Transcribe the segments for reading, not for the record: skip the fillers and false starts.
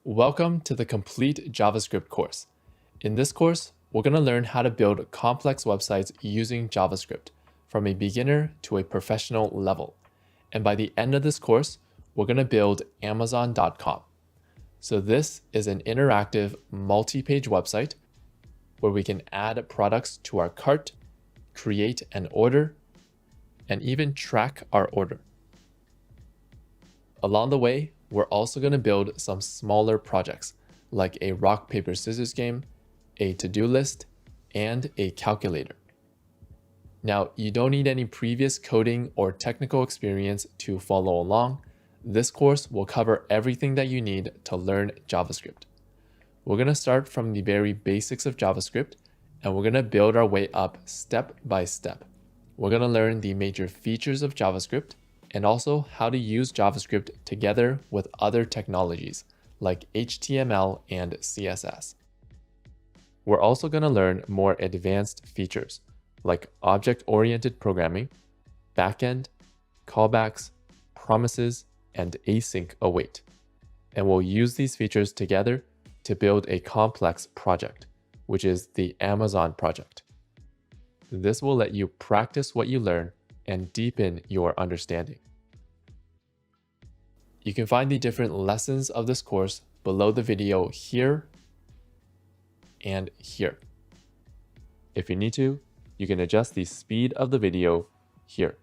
Welcome to the Complete JavaScript course. In this course, we're going to learn how to build complex websites using JavaScript from a beginner to a professional level. And by the end of this course, we're going to build Amazon.com. So this is an interactive multi-page website where we can add products to our cart, create an order, and even track our order. Along the way, we're also going to build some smaller projects like a rock, paper, scissors game, a to-do list, and a calculator. Now, you don't need any previous coding or technical experience to follow along. This course will cover everything that you need to learn JavaScript. We're going to start from the very basics of JavaScript, and we're going to build our way up step by step. We're going to learn the major features of JavaScript and also how to use JavaScript together with other technologies like HTML and CSS. We're also going to learn more advanced features like object-oriented programming, backend, callbacks, promises, and async await. And we'll use these features together to build a complex project, which is the Amazon project. This will let you practice what you learn and deepen your understanding. You can find the different lessons of this course below the video here and here. If you need to, you can adjust the speed of the video here.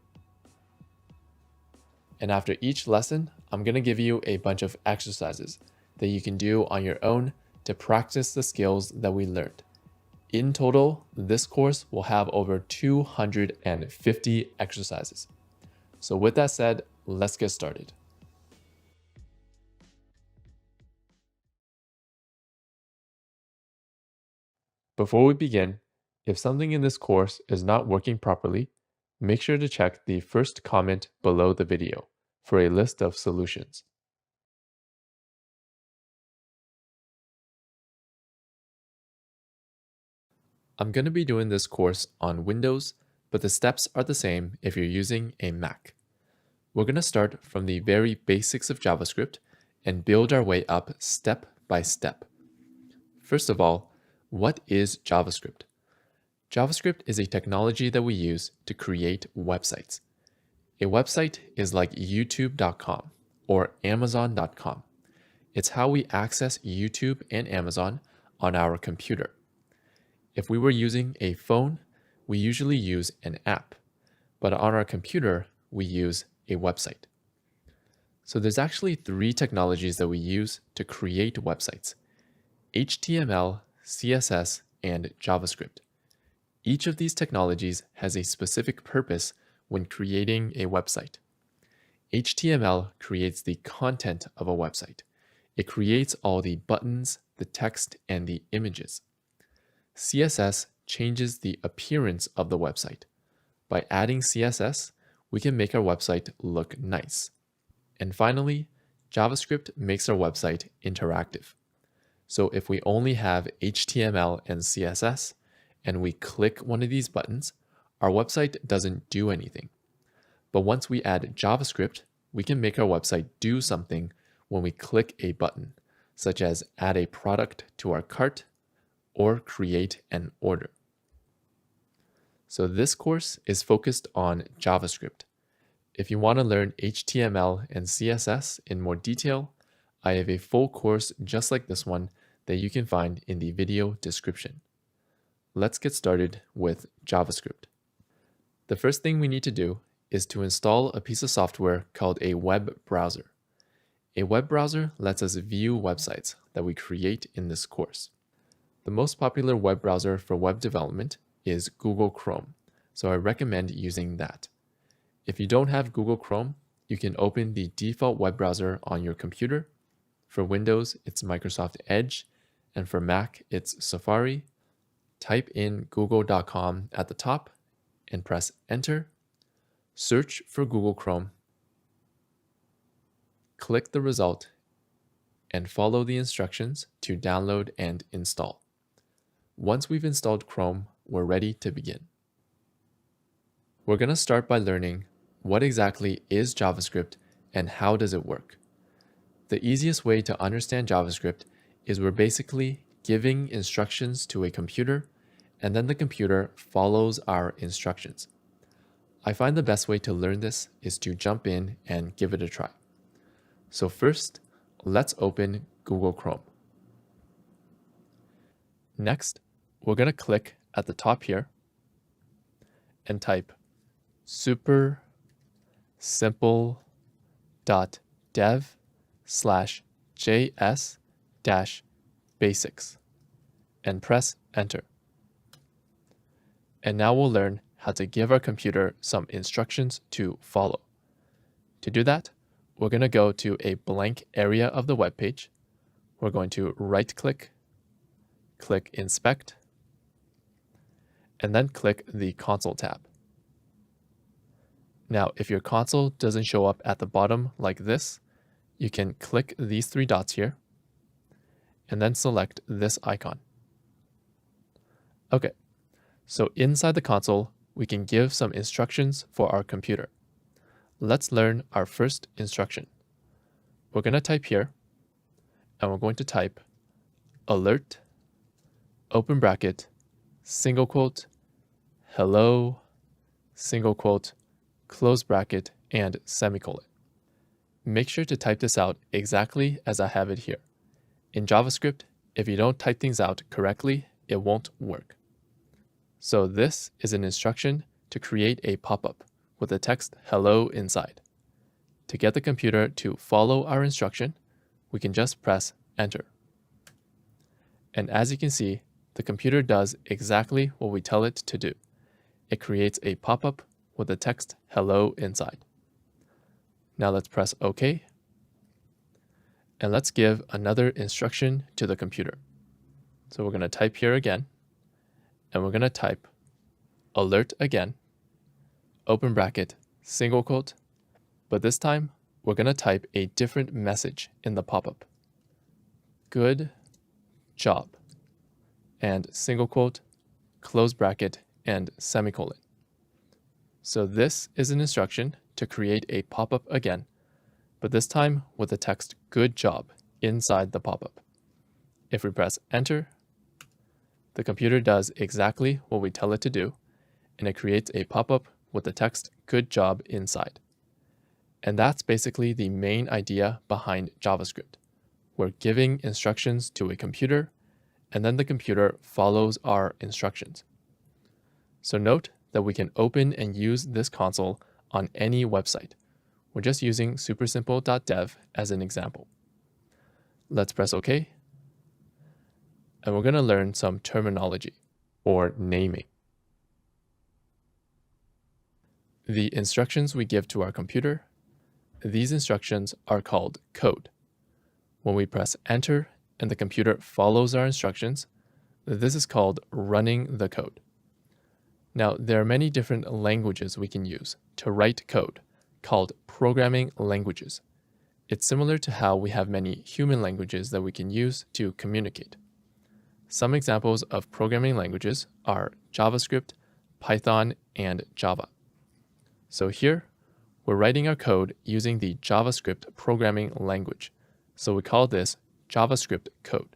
And after each lesson, I'm going to give you a bunch of exercises that you can do on your own to practice the skills that we learned. In total, this course will have over 250 exercises. So with that said, let's get started. Before we begin, if something in this course is not working properly, make sure to check the first comment below the video for a list of solutions. I'm going to be doing this course on Windows, but the steps are the same if you're using a Mac. We're going to start from the very basics of JavaScript and build our way up step by step. First of all, what is JavaScript? JavaScript is a technology that we use to create websites. A website is like YouTube.com or Amazon.com. It's how we access YouTube and Amazon on our computer. If we were using a phone, we usually use an app, but on our computer, we use a website. So there's actually three technologies that we use to create websites: HTML, CSS, and JavaScript. Each of these technologies has a specific purpose when creating a website. HTML creates the content of a website. It creates all the buttons, the text, and the images. CSS changes the appearance of the website. By adding CSS, we can make our website look nice. And finally, JavaScript makes our website interactive. So if we only have HTML and CSS, and we click one of these buttons, our website doesn't do anything. But once we add JavaScript, we can make our website do something when we click a button, such as add a product to our cart or create an order. So this course is focused on JavaScript. If you want to learn HTML and CSS in more detail, I have a full course just like this one that you can find in the video description. Let's get started with JavaScript. The first thing we need to do is to install a piece of software called a web browser. A web browser lets us view websites that we create in this course. The most popular web browser for web development is Google Chrome, so I recommend using that. If you don't have Google Chrome, you can open the default web browser on your computer. For Windows, it's Microsoft Edge, and for Mac, it's Safari. Type in google.com at the top and press enter. Search for Google Chrome. Click the result and follow the instructions to download and install. Once we've installed Chrome, we're ready to begin. We're going to start by learning what exactly is JavaScript and how does it work. The easiest way to understand JavaScript is we're basically giving instructions to a computer, and then the computer follows our instructions. I find the best way to learn this is to jump in and give it a try. So first, let's open Google Chrome. Next, we're going to click at the top here and type supersimple.dev/js-basics and press enter. And now we'll learn how to give our computer some instructions to follow. To do that, we're going to go to a blank area of the web page. We're going to right-click, click Inspect, and then click the Console tab. Now, if your console doesn't show up at the bottom like this, you can click these three dots here, and then select this icon. Okay, so inside the console, we can give some instructions for our computer. Let's learn our first instruction. We're going to type here, and we're going to type alert, open bracket, single quote, hello, single quote, close bracket, and semicolon. Make sure to type this out exactly as I have it here. In JavaScript, if you don't type things out correctly, it won't work. So this is an instruction to create a pop-up with the text hello inside. To get the computer to follow our instruction, we can just press enter. And as you can see, the computer does exactly what we tell it to do. It creates a pop-up with the text hello inside. Now let's press OK. And let's give another instruction to the computer. So we're going to type here again, and we're going to type alert again, open bracket, single quote, but this time we're going to type a different message in the pop-up. Good job, and single quote, close bracket, and semicolon. So this is an instruction to create a pop-up again, but this time with the text good job inside the pop-up. If we press enter, the computer does exactly what we tell it to do, and it creates a pop-up with the text good job inside. And that's basically the main idea behind JavaScript. We're giving instructions to a computer, and then the computer follows our instructions. So note that we can open and use this console on any website. We're just using supersimple.dev as an example. Let's press OK. And we're going to learn some terminology, or naming. The instructions we give to our computer, these instructions are called code. When we press enter and the computer follows our instructions, this is called running the code. Now, there are many different languages we can use to write code, called programming languages. It's similar to how we have many human languages that we can use to communicate. Some examples of programming languages are JavaScript, Python, and Java. So here, we're writing our code using the JavaScript programming language. So we call this JavaScript code.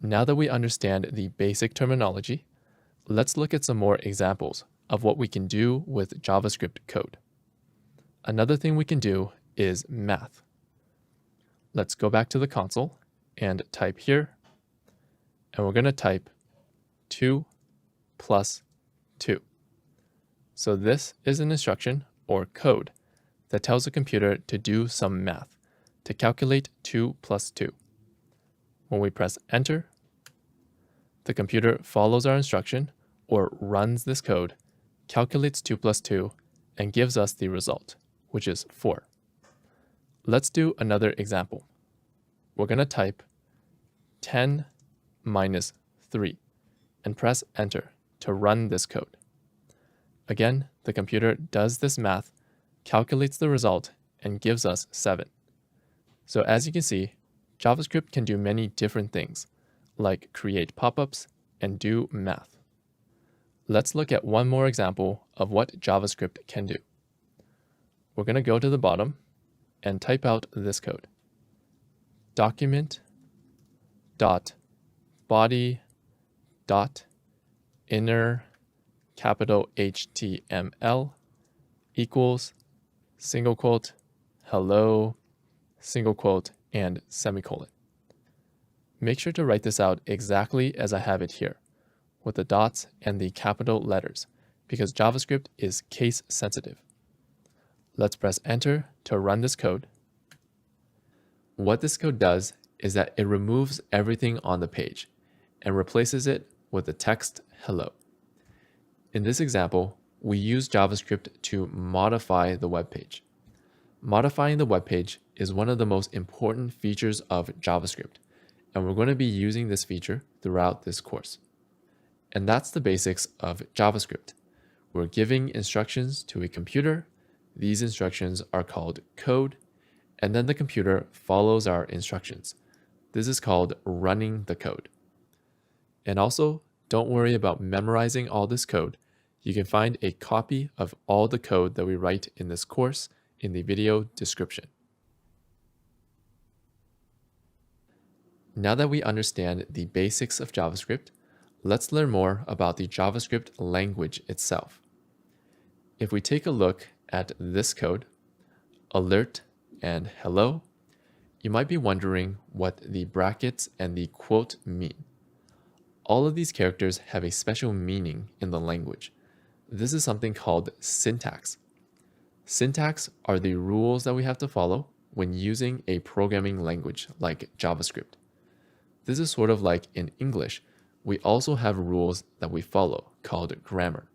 Now that we understand the basic terminology, let's look at some more examples of what we can do with JavaScript code. Another thing we can do is math. Let's go back to the console and type here, and we're going to type 2 plus 2. So this is an instruction or code that tells the computer to do some math, to calculate 2 plus 2. When we press enter, the computer follows our instruction or runs this code, calculates 2 plus 2, and gives us the result, which is 4. Let's do another example. We're going to type 10 minus 3 and press enter to run this code. Again, the computer does this math, calculates the result, and gives us 7. So as you can see, JavaScript can do many different things, like create pop-ups and do math. Let's look at one more example of what JavaScript can do. We're going to go to the bottom and type out this code. document dot body dot inner capital HTML equals single quote hello single quote and semicolon. Make sure to write this out exactly as I have it here, with the dots and the capital letters, because JavaScript is case sensitive. Let's press enter to run this code. What this code does is that it removes everything on the page and replaces it with the text hello. In this example, we use JavaScript to modify the web page. Modifying the web page is one of the most important features of JavaScript, and we're going to be using this feature throughout this course. And that's the basics of JavaScript. We're giving instructions to a computer. These instructions are called code, and then the computer follows our instructions. This is called running the code. And also, don't worry about memorizing all this code. You can find a copy of all the code that we write in this course in the video description. Now that we understand the basics of JavaScript, let's learn more about the JavaScript language itself. If we take a look at this code, alert and hello, you might be wondering what the brackets and the quote mean. All of these characters have a special meaning in the language. This is something called syntax. Syntax are the rules that we have to follow when using a programming language like JavaScript. This is sort of like in English, we also have rules that we follow called grammar.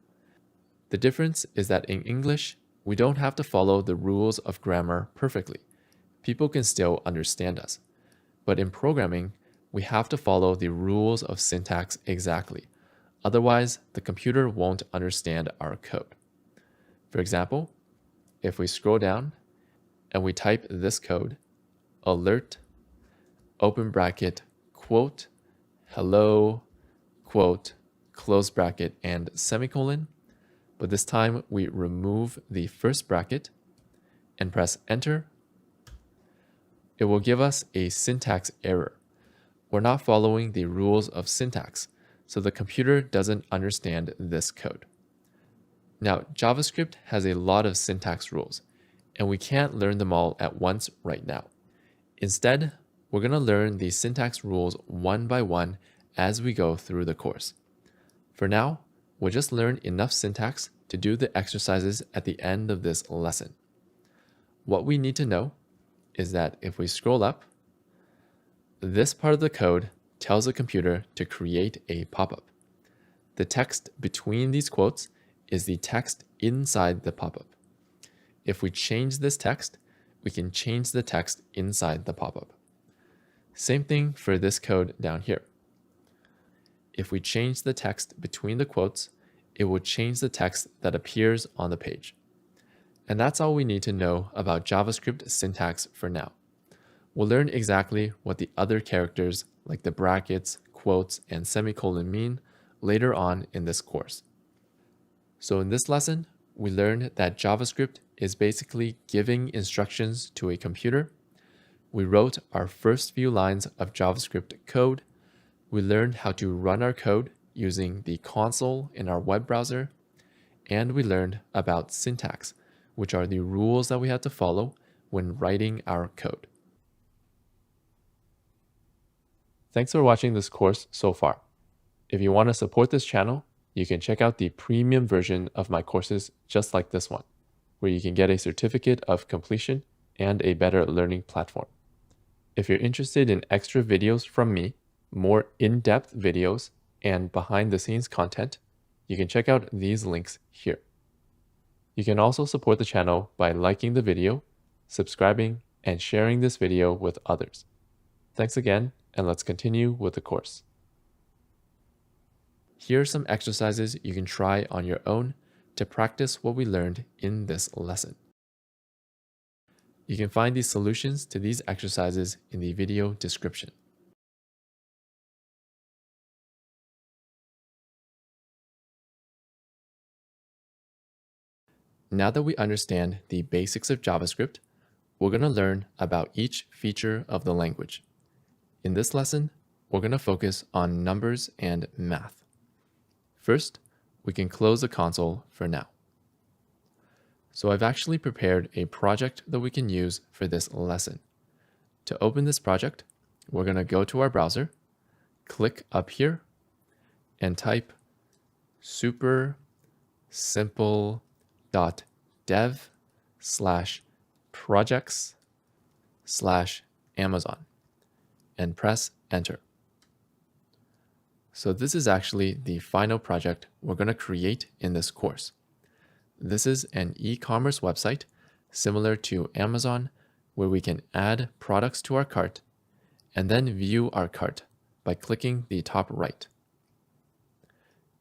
The difference is that in English, we don't have to follow the rules of grammar perfectly. People can still understand us. But in programming, we have to follow the rules of syntax exactly. Otherwise, the computer won't understand our code. For example, if we scroll down and we type this code, alert, open bracket, quote, hello, quote, close bracket, and semicolon, but this time we remove the first bracket and press enter, it will give us a syntax error. We're not following the rules of syntax, so the computer doesn't understand this code. Now, JavaScript has a lot of syntax rules, and we can't learn them all at once right now. Instead, we're going to learn the syntax rules one by one as we go through the course. For now, we'll just learn enough syntax to do the exercises at the end of this lesson. What we need to know is that if we scroll up, this part of the code tells the computer to create a pop-up. The text between these quotes is the text inside the pop-up. If we change this text, we can change the text inside the pop-up. Same thing for this code down here. If we change the text between the quotes, it will change the text that appears on the page. And that's all we need to know about JavaScript syntax for now. We'll learn exactly what the other characters like the brackets, quotes, and semicolon mean later on in this course. So in this lesson, we learned that JavaScript is basically giving instructions to a computer. We wrote our first few lines of JavaScript code. We learned how to run our code using the console in our web browser. And we learned about syntax, which are the rules that we have to follow when writing our code. Thanks for watching this course so far. If you want to support this channel, you can check out the premium version of my courses just like this one, where you can get a certificate of completion and a better learning platform. If you're interested in extra videos from me, more in-depth videos, and behind-the-scenes content, you can check out these links here. You can also support the channel by liking the video, subscribing, and sharing this video with others. Thanks again, and let's continue with the course. Here are some exercises you can try on your own to practice what we learned in this lesson. You can find the solutions to these exercises in the video description. Now that we understand the basics of JavaScript, we're going to learn about each feature of the language. In this lesson, we're going to focus on numbers and math. First, we can close the console for now. So I've actually prepared a project that we can use for this lesson. To open this project, we're going to go to our browser, click up here, and type supersimple.dev/projects/Amazon and press enter. So this is actually the final project we're going to create in this course. This is an e-commerce website similar to Amazon where we can add products to our cart and then view our cart by clicking the top right.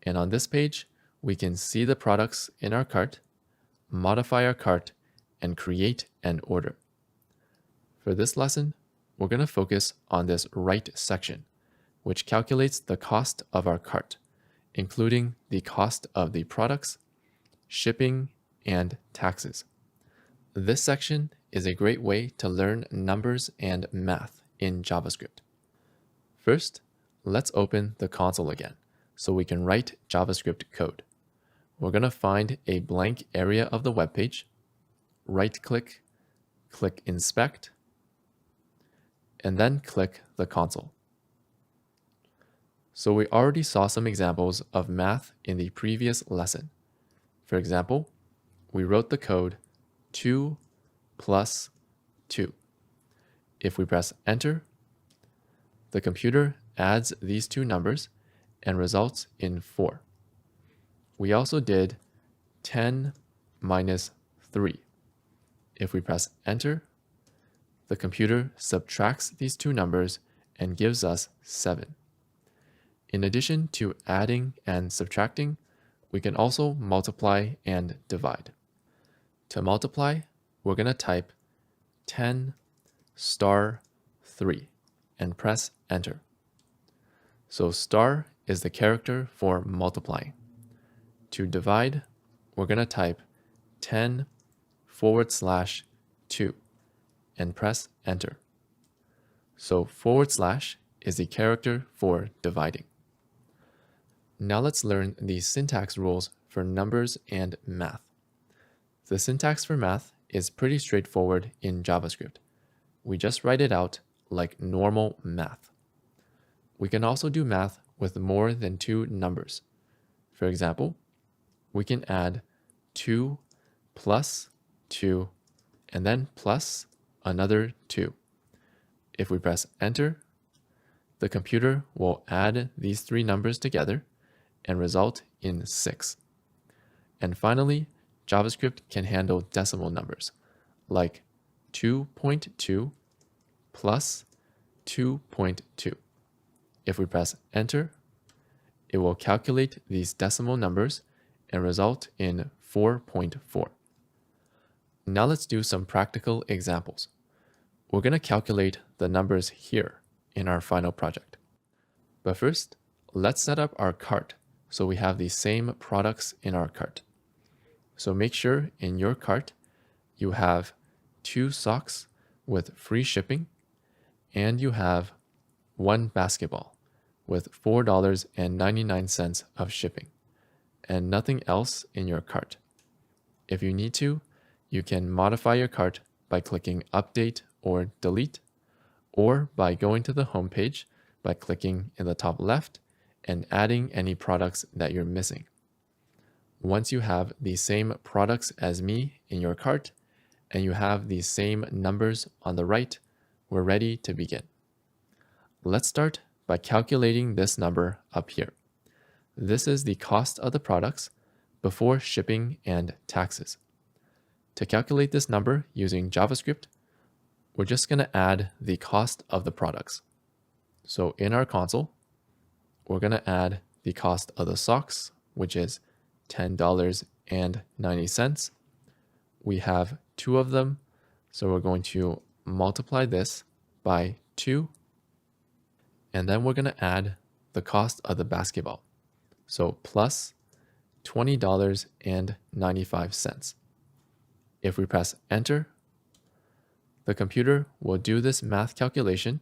And on this page, we can see the products in our cart, modify our cart, and create an order. For this lesson, we're going to focus on this right section, which calculates the cost of our cart, including the cost of the products, shipping, and taxes. This section is a great way to learn numbers and math in JavaScript. First, let's open the console again so we can write JavaScript code. We're going to find a blank area of the web page, right-click, click Inspect, and then click the console. So we already saw some examples of math in the previous lesson. For example, we wrote the code 2 plus 2. If we press enter, the computer adds these two numbers and results in 4. We also did 10 minus 3. If we press enter, the computer subtracts these two numbers and gives us 7. In addition to adding and subtracting, we can also multiply and divide. To multiply, we're going to type 10 star 3 and press enter. So star is the character for multiplying. To divide, we're going to type 10/2 and press enter. So / is the character for dividing. Now let's learn the syntax rules for numbers and math. The syntax for math is pretty straightforward in JavaScript. We just write it out like normal math. We can also do math with more than two numbers. For example, we can add 2 plus 2 and then plus another 2. If we press enter, the computer will add these three numbers together and result in 6. And finally, JavaScript can handle decimal numbers like 2.2 plus 2.2. If we press enter, it will calculate these decimal numbers and result in 4.4. Now let's do some practical examples. We're going to calculate the numbers here in our final project. But first, let's set up our cart so we have the same products in our cart. So make sure in your cart you have 2 socks with free shipping and you have 1 basketball with $4.99 of shipping and nothing else in your cart. If you need to, you can modify your cart by clicking update or delete, or by going to the home page by clicking in the top left and adding any products that you're missing. Once you have the same products as me in your cart and you have the same numbers on the right, we're ready to begin. Let's start by calculating this number up here. This is the cost of the products before shipping and taxes. To calculate this number using JavaScript, we're just going to add the cost of the products. So in our console, we're going to add the cost of the socks, which is $10.90. We have 2 of them, so we're going to multiply this by 2. And then we're going to add the cost of the basketball. So plus $20.95. If we press enter, the computer will do this math calculation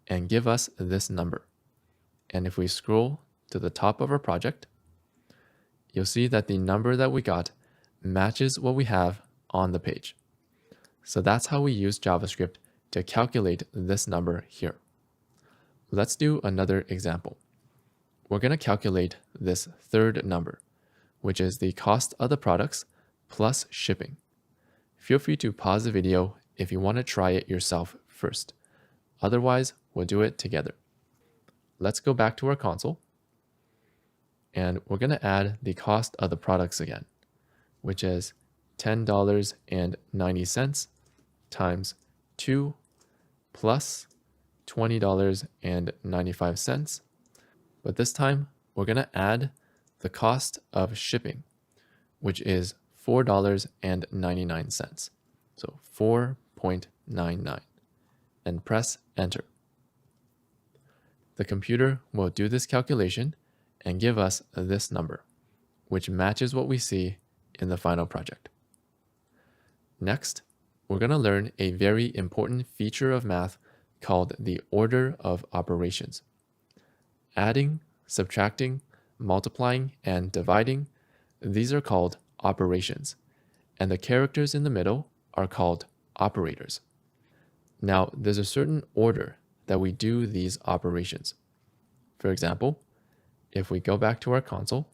and give us this number. And if we scroll to the top of our project, you'll see that the number that we got matches what we have on the page. So that's how we use JavaScript to calculate this number here. Let's do another example. We're going to calculate this third number, which is the cost of the products plus shipping. Feel free to pause the video if you want to try it yourself first. Otherwise, we'll do it together. Let's go back to our console, and we're going to add the cost of the products again, which is $10.90 times 2 plus $20.95. But this time, we're going to add the cost of shipping, which is $4.99. So 4.99, and press enter. The computer will do this calculation and give us this number, which matches what we see in the final project. Next, we're going to learn a very important feature of math called the order of operations. Adding, subtracting, multiplying, and dividing, these are called operations, and the characters in the middle are called operators. Now, there's a certain order that we do these operations. For example, if we go back to our console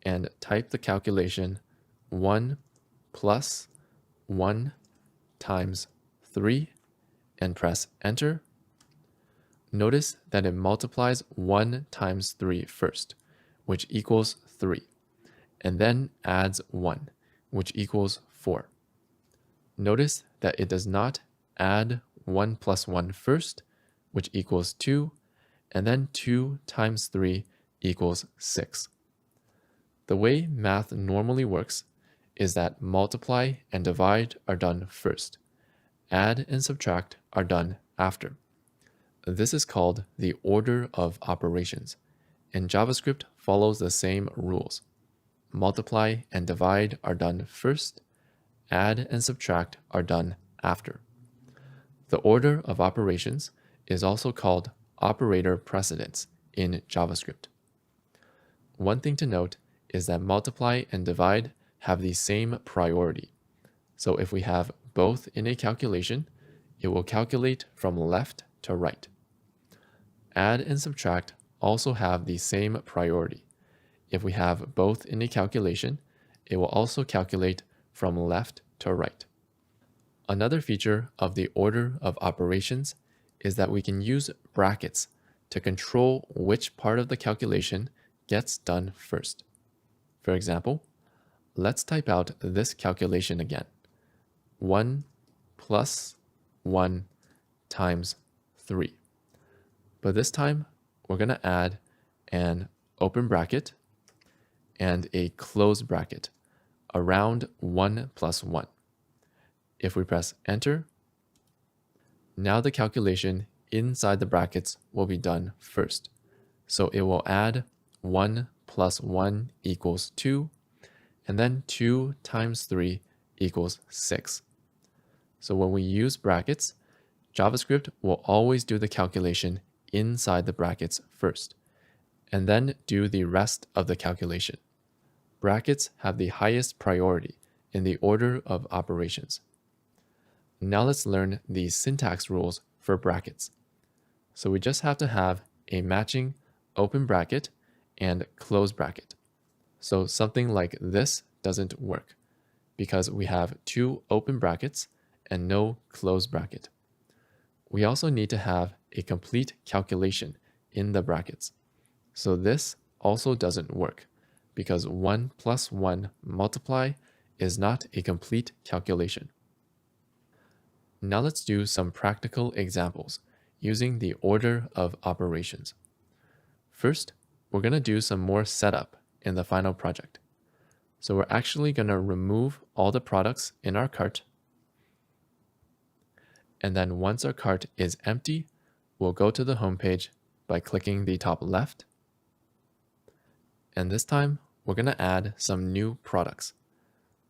and type the calculation 1 plus 1 times 3 and press enter, notice that it multiplies 1 times 3 first, which equals 3, and then adds 1, which equals 4. Notice that it does not add 1 plus 1 first, which equals 2, and then 2 times 3 equals 6. The way math normally works is that multiply and divide are done first. Add and subtract are done after. This is called the order of operations, and JavaScript follows the same rules. Multiply and divide are done first. Add and subtract are done after. The order of operations is also called operator precedence in JavaScript. One thing to note is that multiply and divide have the same priority. So if we have both in a calculation, it will calculate from left to right. Add and subtract also have the same priority. If we have both in a calculation, it will also calculate from left to right. Another feature of the order of operations is that we can use brackets to control which part of the calculation gets done first. For example, let's type out this calculation again. 1 plus 1 times 3. But this time, we're going to add an open bracket and a close bracket around 1 plus 1. If we press enter, now the calculation inside the brackets will be done first. So it will add 1 plus 1 equals 2, and then 2 times 3 equals 6. So when we use brackets, JavaScript will always do the calculation inside the brackets first, and then do the rest of the calculation. Brackets have the highest priority in the order of operations. Now let's learn the syntax rules for brackets. So we just have to have a matching open bracket and close bracket. So something like this doesn't work because we have 2 open brackets and no close bracket. We also need to have a complete calculation in the brackets. So this also doesn't work because 1 plus 1 multiply is not a complete calculation. Now let's do some practical examples using the order of operations. First, we're going to do some more setup in the final project. So we're actually going to remove all the products in our cart. And then once our cart is empty, we'll go to the home page by clicking the top left. And this time, we're going to add some new products.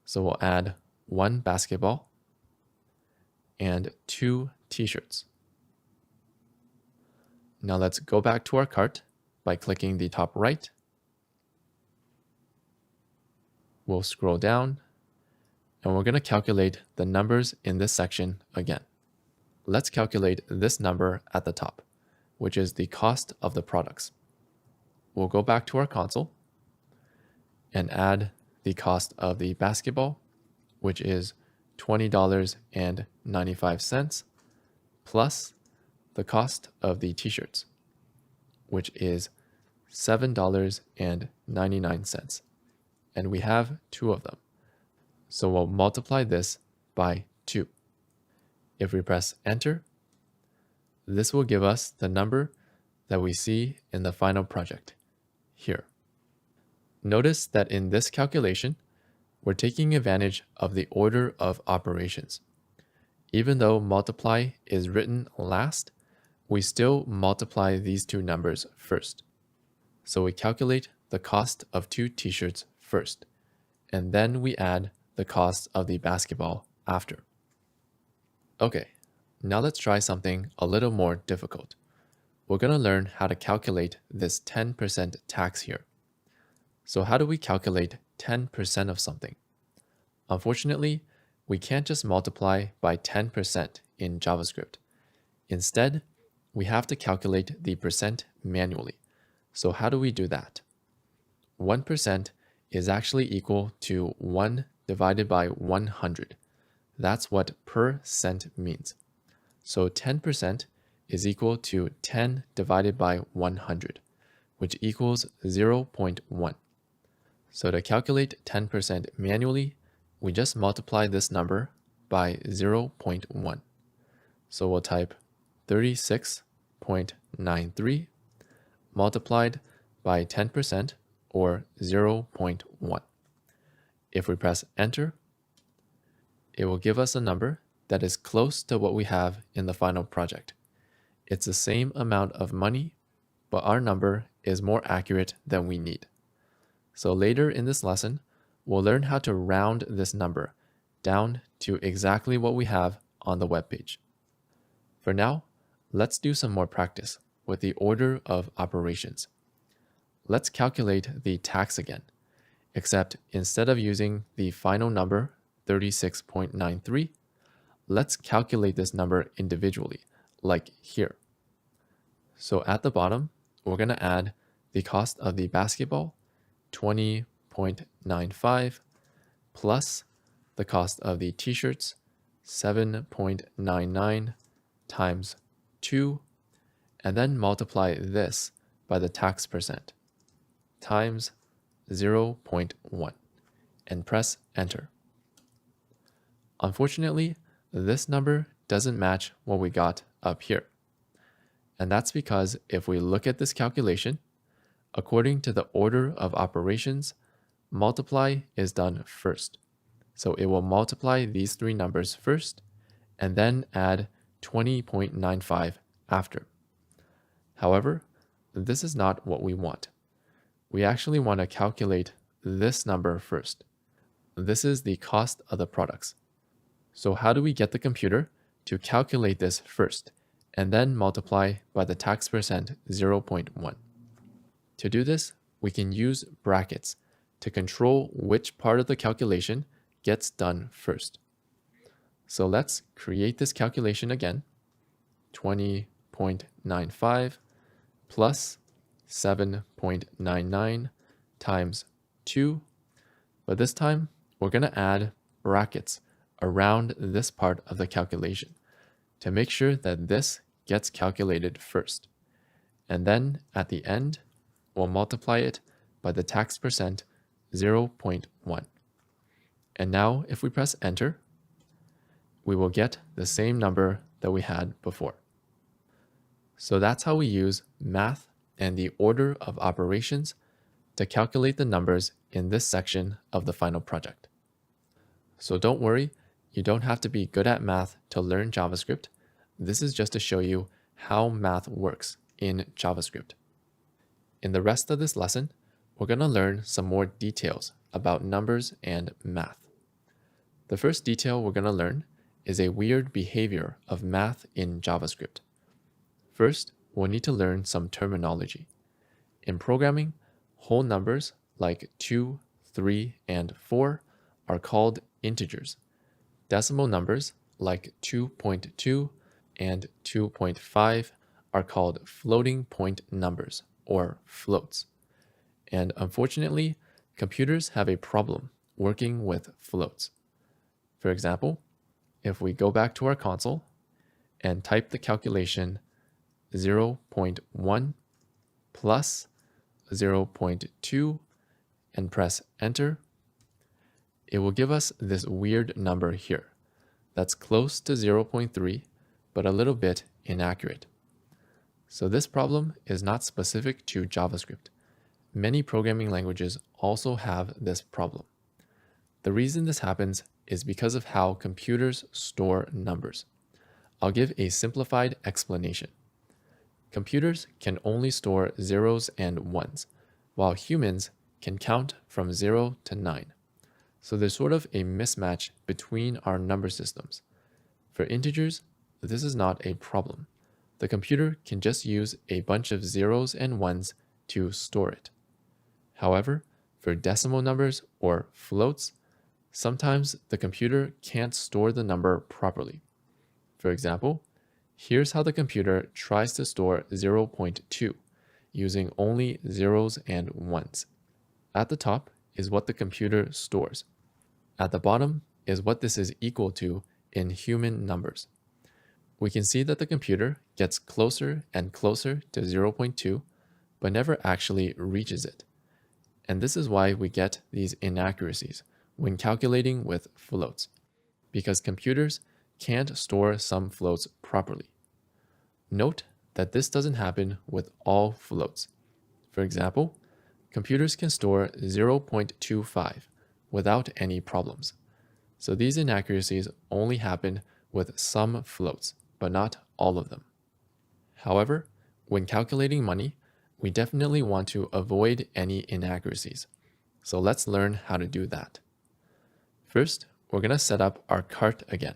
So we'll add 1 basketball and 2 t-shirts. Now let's go back to our cart by clicking the top right. We'll scroll down, and we're going to calculate the numbers in this section again. Let's calculate this number at the top, which is the cost of the products. We'll go back to our console and add the cost of the basketball, which is $20.95, plus the cost of the t-shirts, which is $7.99. And we have 2 of them. So we'll multiply this by 2. If we press enter, this will give us the number that we see in the final project here. Notice that in this calculation, we're taking advantage of the order of operations. Even though multiply is written last, we still multiply these 2 numbers first. So we calculate the cost of 2 t-shirts first, and then we add the cost of the basketball after. Okay, now let's try something a little more difficult. We're going to learn how to calculate this 10% tax here. So how do we calculate 10% of something? Unfortunately, we can't just multiply by 10% in JavaScript. Instead, we have to calculate the percent manually. So how do we do that? 1% is actually equal to 1 divided by 100. That's what percent means. So 10% is equal to 10 divided by 100, which equals 0.1. So to calculate 10% manually, we just multiply this number by 0.1. So we'll type 36.93 multiplied by 10%, or 0.1. If we press enter, it will give us a number that is close to what we have in the final project. It's the same amount of money, but our number is more accurate than we need. So later in this lesson, we'll learn how to round this number down to exactly what we have on the web page. For now, let's do some more practice with the order of operations. Let's calculate the tax again, except instead of using the final number, 36.93, let's calculate this number individually, like here. So at the bottom, we're going to add the cost of the basketball, 20.95, plus the cost of the t-shirts, 7.99 times 2, and then multiply this by the tax percent, times 0.1, and press enter. Unfortunately, this number doesn't match what we got up here. And that's because if we look at this calculation, according to the order of operations, multiply is done first. So it will multiply these 3 numbers first, and then add 20.95 after. However, this is not what we want. We actually want to calculate this number first. This is the cost of the products. So how do we get the computer to calculate this first, and then multiply by the tax percent 0.1? To do this, we can use brackets to control which part of the calculation gets done first. So let's create this calculation again. 20.95 plus 7.99 times 2. But this time, we're going to add brackets around this part of the calculation to make sure that this gets calculated first. And then at the end, we'll multiply it by the tax percent 0.1. And now if we press enter, we will get the same number that we had before. So that's how we use math and the order of operations to calculate the numbers in this section of the final project. So don't worry, you don't have to be good at math to learn JavaScript. This is just to show you how math works in JavaScript. In the rest of this lesson, we're going to learn some more details about numbers and math. The first detail we're going to learn is a weird behavior of math in JavaScript. First, we'll need to learn some terminology. In programming, whole numbers like 2, 3, and 4 are called integers. Decimal numbers like 2.2 and 2.5 are called floating point numbers, or floats. And unfortunately, computers have a problem working with floats. For example, if we go back to our console and type the calculation 0.1 plus 0.2 and press enter, it will give us this weird number here that's close to 0.3 but a little bit inaccurate. So this problem is not specific to JavaScript. Many programming languages also have this problem. The reason this happens is because of how computers store numbers. I'll give a simplified explanation. Computers can only store zeros and ones, while humans can count from 0 to 9. So there's sort of a mismatch between our number systems. For integers, this is not a problem. The computer can just use a bunch of zeros and ones to store it. However, for decimal numbers or floats, sometimes the computer can't store the number properly. For example, here's how the computer tries to store 0.2 using only zeros and ones. At the top is what the computer stores. At the bottom is what this is equal to in human numbers. We can see that the computer gets closer and closer to 0.2, but never actually reaches it. And this is why we get these inaccuracies when calculating with floats, because computers can't store some floats properly. Note that this doesn't happen with all floats. For example, computers can store 0.25 without any problems. So these inaccuracies only happen with some floats, but not all of them. However, when calculating money, we definitely want to avoid any inaccuracies. So let's learn how to do that. First, we're going to set up our cart again.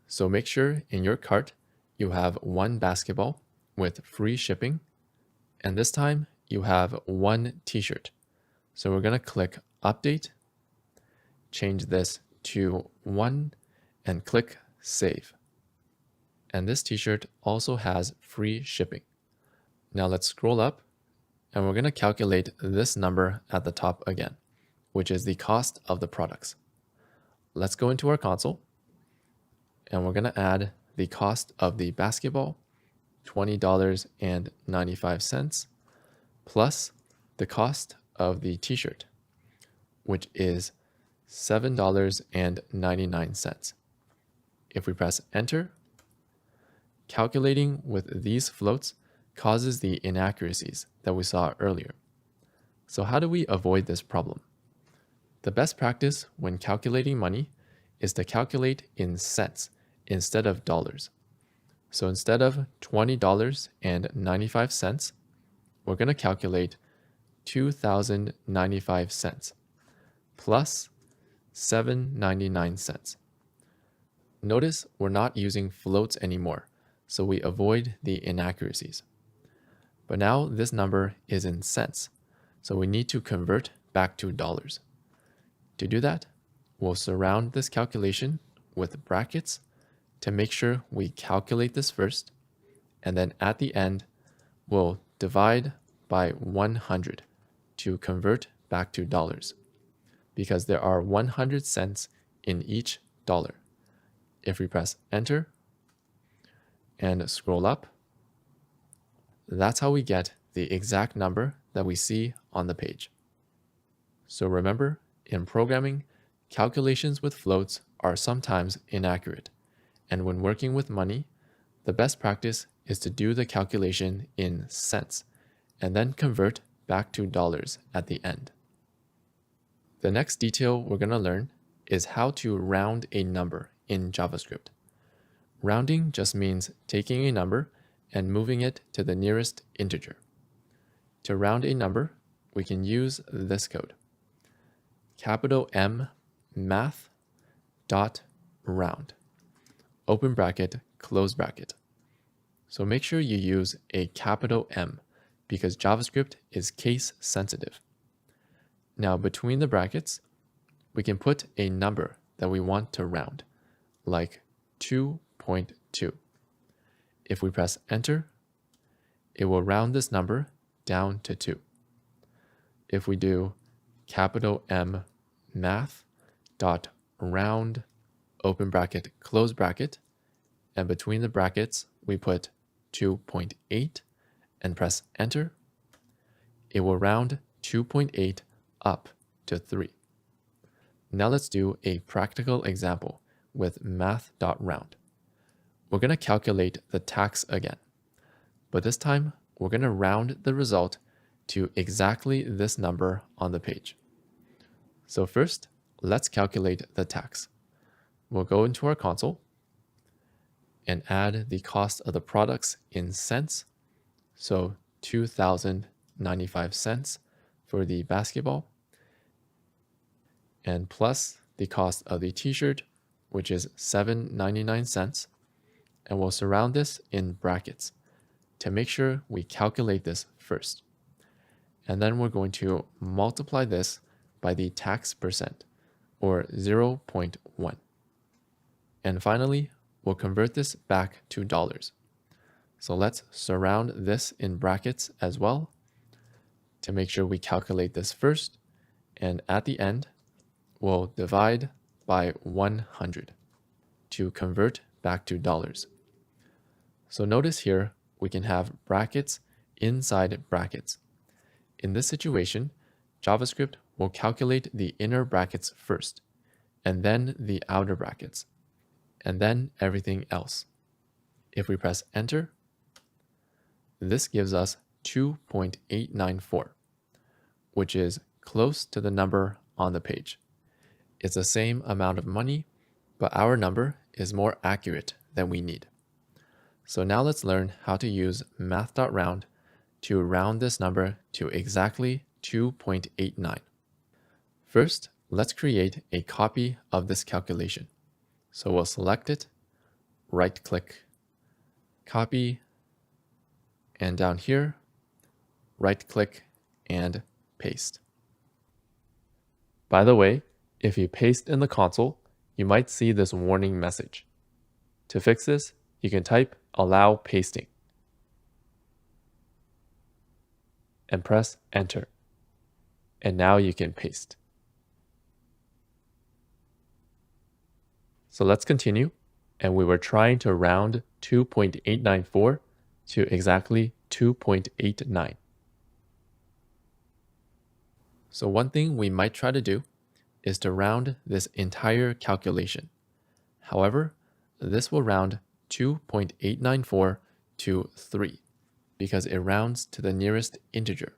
So make sure in your cart you have one basketball with free shipping, and this time you have one t-shirt. So we're going to click Update, change this to 1, and click Save. And this t-shirt also has free shipping. Now let's scroll up, and we're going to calculate this number at the top again, which is the cost of the products. Let's go into our console, and we're going to add the cost of the basketball, $20.95, plus the cost of the t-shirt, which is $7.99. If we press enter, calculating with these floats causes the inaccuracies that we saw earlier. So how do we avoid this problem? The best practice when calculating money is to calculate in cents instead of dollars. So instead of $20.95, we're going to calculate 2,095 cents plus 7.99 cents. Notice we're not using floats anymore, so we avoid the inaccuracies. But now this number is in cents, so we need to convert back to dollars. To do that, we'll surround this calculation with brackets to make sure we calculate this first, and then at the end, we'll divide by 100 to convert back to dollars, because there are 100 cents in each dollar. If we press enter and scroll up, that's how we get the exact number that we see on the page. So remember, in programming, calculations with floats are sometimes inaccurate. And when working with money, the best practice is to do the calculation in cents and then convert back to dollars at the end. The next detail we're going to learn is how to round a number in JavaScript. Rounding just means taking a number and moving it to the nearest integer. To round a number, we can use this code. Capital M math dot round. Open bracket, close bracket. So make sure you use a capital M because JavaScript is case sensitive. Now between the brackets, we can put a number that we want to round, like 2.2. If we press enter, it will round this number down to 2. If we do capital M math dot round open bracket close bracket, and between the brackets we put 2.8 and press enter, it will round 2.8 up to 3. Now let's do a practical example with math.round. We're going to calculate the tax again, but this time we're going to round the result to exactly this number on the page. So first, let's calculate the tax. We'll go into our console and add the cost of the products in cents. So 2,095 cents for the basketball, and plus the cost of the t-shirt, which is 7.99 cents. And we'll surround this in brackets to make sure we calculate this first. And then we're going to multiply this by the tax percent, or 0.1. And finally, we'll convert this back to dollars. So let's surround this in brackets as well to make sure we calculate this first. And at the end, we'll divide by 100 to convert back to dollars. So notice here, we can have brackets inside brackets. In this situation, JavaScript will calculate the inner brackets first, and then the outer brackets, and then everything else. If we press enter, this gives us 2.894, which is close to the number on the page. It's the same amount of money, but our number is more accurate than we need. So now let's learn how to use math.round to round this number to exactly 2.89. First, let's create a copy of this calculation. So we'll select it, right-click, copy, and down here, right-click and paste. By the way, if you paste in the console, you might see this warning message. To fix this, you can type allow pasting and press enter. And now you can paste. So let's continue. And we were trying to round 2.894 to exactly 2.89. So one thing we might try to do is to round this entire calculation. However, this will round 2.894 to 3 because it rounds to the nearest integer.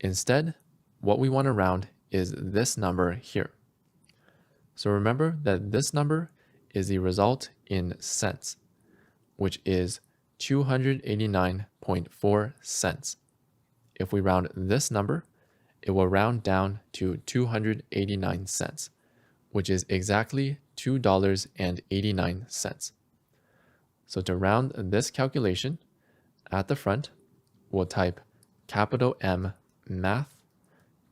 Instead, what we want to round is this number here. So remember that this number is the result in cents, which is 289.4 cents. If we round this number, it will round down to 289 cents, which is exactly $2.89. So to round this calculation, at the front, we'll type capital M math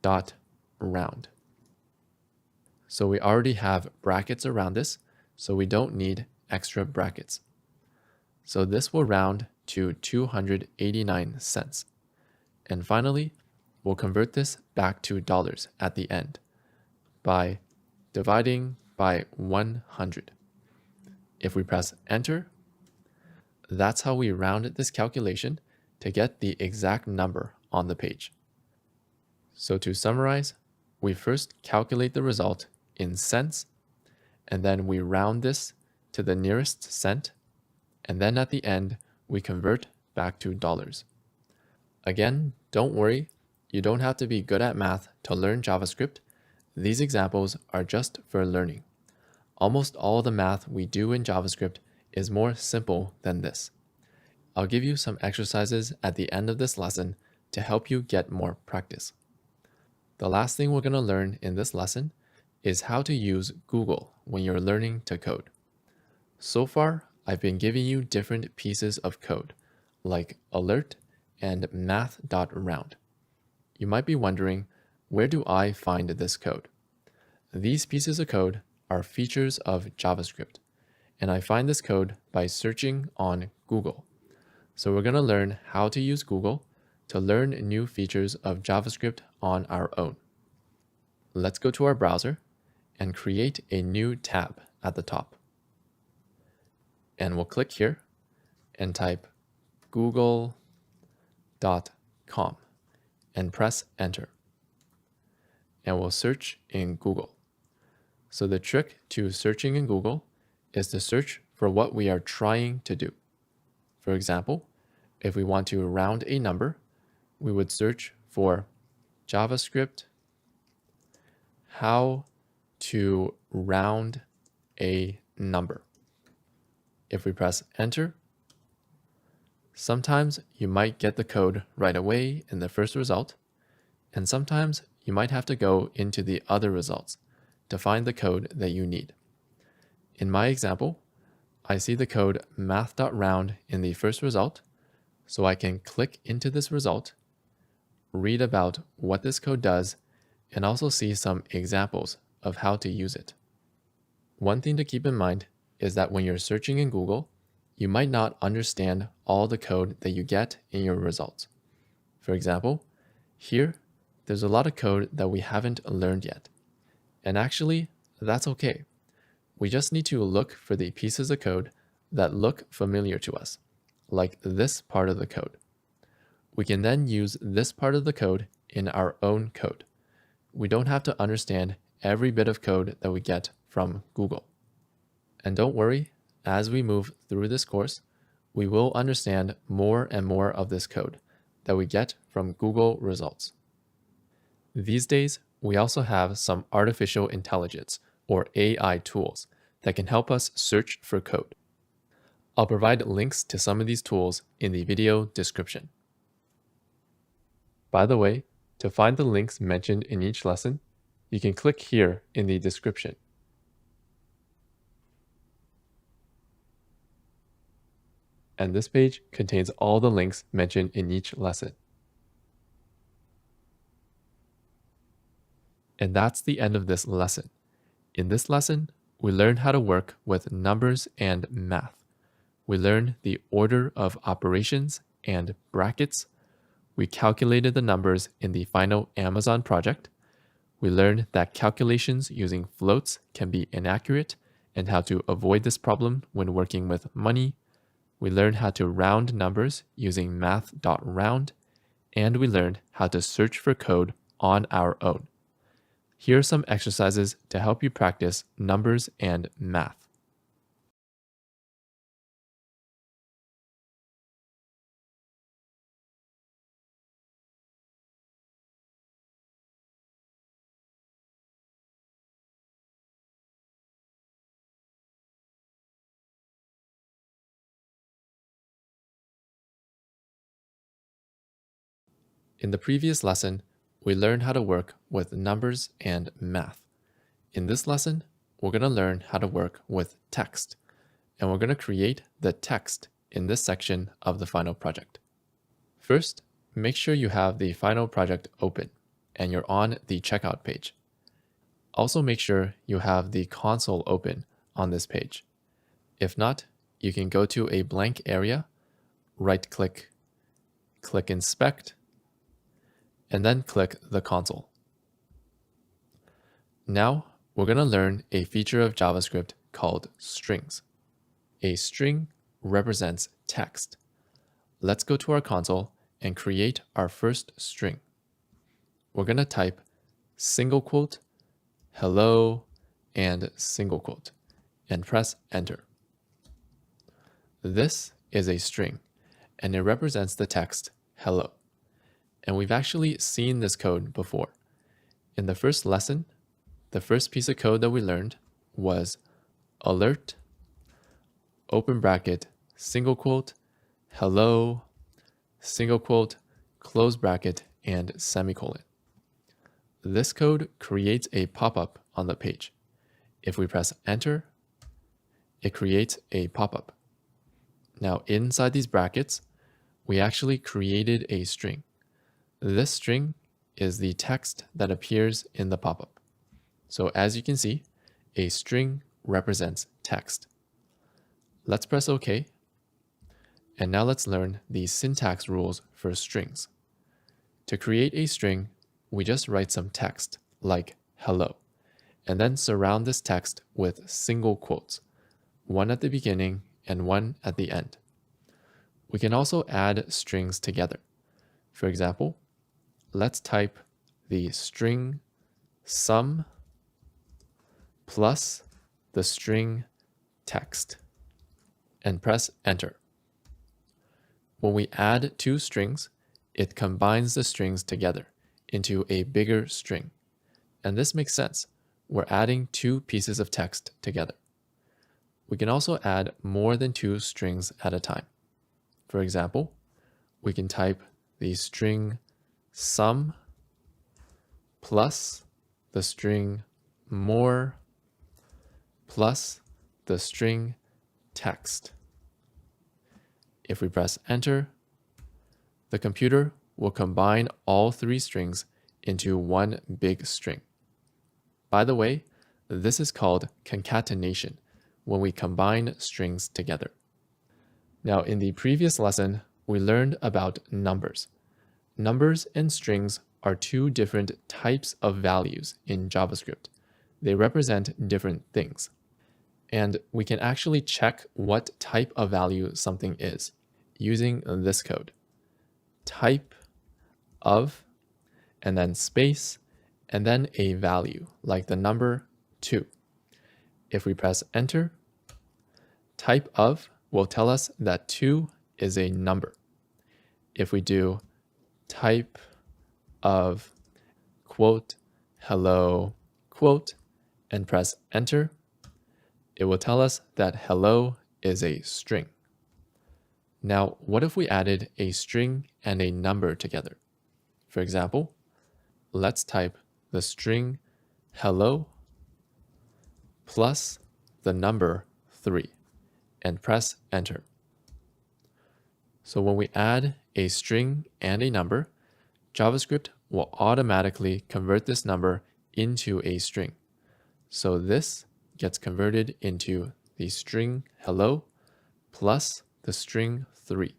dot round. So we already have brackets around this, so we don't need extra brackets. So this will round to 289 cents. And finally, we'll convert this back to dollars at the end by dividing by 100. If we press enter, that's how we round this calculation to get the exact number on the page. So to summarize, we first calculate the result in cents, and then we round this to the nearest cent, and then at the end, we convert back to dollars. Again, don't worry, you don't have to be good at math to learn JavaScript. These examples are just for learning. Almost all the math we do in JavaScript is more simple than this. I'll give you some exercises at the end of this lesson to help you get more practice. The last thing we're going to learn in this lesson is how to use Google when you're learning to code. So far, I've been giving you different pieces of code, like alert and math.round. You might be wondering, where do I find this code? These pieces of code are features of JavaScript, and I find this code by searching on Google. So we're going to learn how to use Google to learn new features of JavaScript on our own. Let's go to our browser and create a new tab at the top. And we'll click here and type google.com and press enter. And we'll search in Google. So the trick to searching in Google is to search for what we are trying to do. For example, if we want to round a number, we would search for JavaScript how to round a number. If we press enter, sometimes you might get the code right away in the first result, and sometimes you might have to go into the other results to find the code that you need. In my example, I see the code math.round in the first result, so I can click into this result, read about what this code does, and also see some examples of how to use it. One thing to keep in mind is that when you're searching in Google, you might not understand all the code that you get in your results. For example, here, there's a lot of code that we haven't learned yet. And actually, that's okay. We just need to look for the pieces of code that look familiar to us, like this part of the code. We can then use this part of the code in our own code. We don't have to understand every bit of code that we get from Google. And don't worry, as we move through this course, we will understand more and more of this code that we get from Google results. These days, we also have some artificial intelligence or AI tools that can help us search for code. I'll provide links to some of these tools in the video description. By the way, to find the links mentioned in each lesson, you can click here in the description. And this page contains all the links mentioned in each lesson. And that's the end of this lesson. In this lesson, we learned how to work with numbers and math. We learned the order of operations and brackets. We calculated the numbers in the final Amazon project. We learned that calculations using floats can be inaccurate and how to avoid this problem when working with money. We learned how to round numbers using math.round, and we learned how to search for code on our own. Here are some exercises to help you practice numbers and math. In the previous lesson, we learned how to work with numbers and math. In this lesson, we're going to learn how to work with text, and we're going to create the text in this section of the final project. First, make sure you have the final project open and you're on the checkout page. Also make sure you have the console open on this page. If not, you can go to a blank area, right-click, click Inspect, and then click the console. Now, we're going to learn a feature of JavaScript called strings. A string represents text. Let's go to our console and create our first string. We're going to type single quote, hello, and single quote, and press enter. This is a string, and it represents the text hello. And we've actually seen this code before. In the first lesson, the first piece of code that we learned was alert, open bracket, single quote, hello, single quote, close bracket, and semicolon. This code creates a pop-up on the page. If we press enter, it creates a pop-up. Now inside these brackets, we actually created a string. This string is the text that appears in the pop-up. So as you can see, a string represents text. Let's press OK. And now let's learn the syntax rules for strings. To create a string, we just write some text like hello, and then surround this text with single quotes, one at the beginning and one at the end. We can also add strings together. For example, let's type the string sum plus the string text and press enter. When we add two strings, it combines the strings together into a bigger string. And this makes sense. We're adding two pieces of text together. We can also add more than two strings at a time. For example, we can type the string sum plus the string more plus the string text. If we press enter, the computer will combine all three strings into one big string. By the way, this is called concatenation when we combine strings together. Now, in the previous lesson, we learned about numbers. Numbers and strings are two different types of values in JavaScript. They represent different things. And we can actually check what type of value something is using this code. Type of, and then space, and then a value, like the number 2. If we press enter, type of will tell us that 2 is a number. If we do type of quote hello quote and press enter, it will tell us that hello is a string. Now, what if we added a string and a number together? For example, let's type the string hello plus the number 3 and press enter. So when we add a string and a number, JavaScript will automatically convert this number into a string. So this gets converted into the string hello plus the string 3.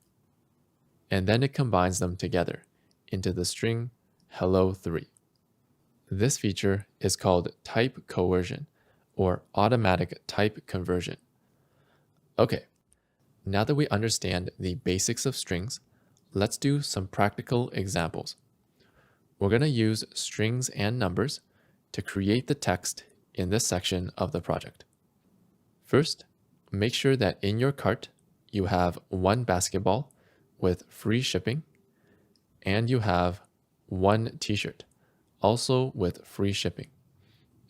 And then it combines them together into the string hello 3. This feature is called type coercion or automatic type conversion. Okay, now that we understand the basics of strings, let's do some practical examples. We're going to use strings and numbers to create the text in this section of the project. First, make sure that in your cart, you have one basketball with free shipping, and you have one t-shirt, also with free shipping,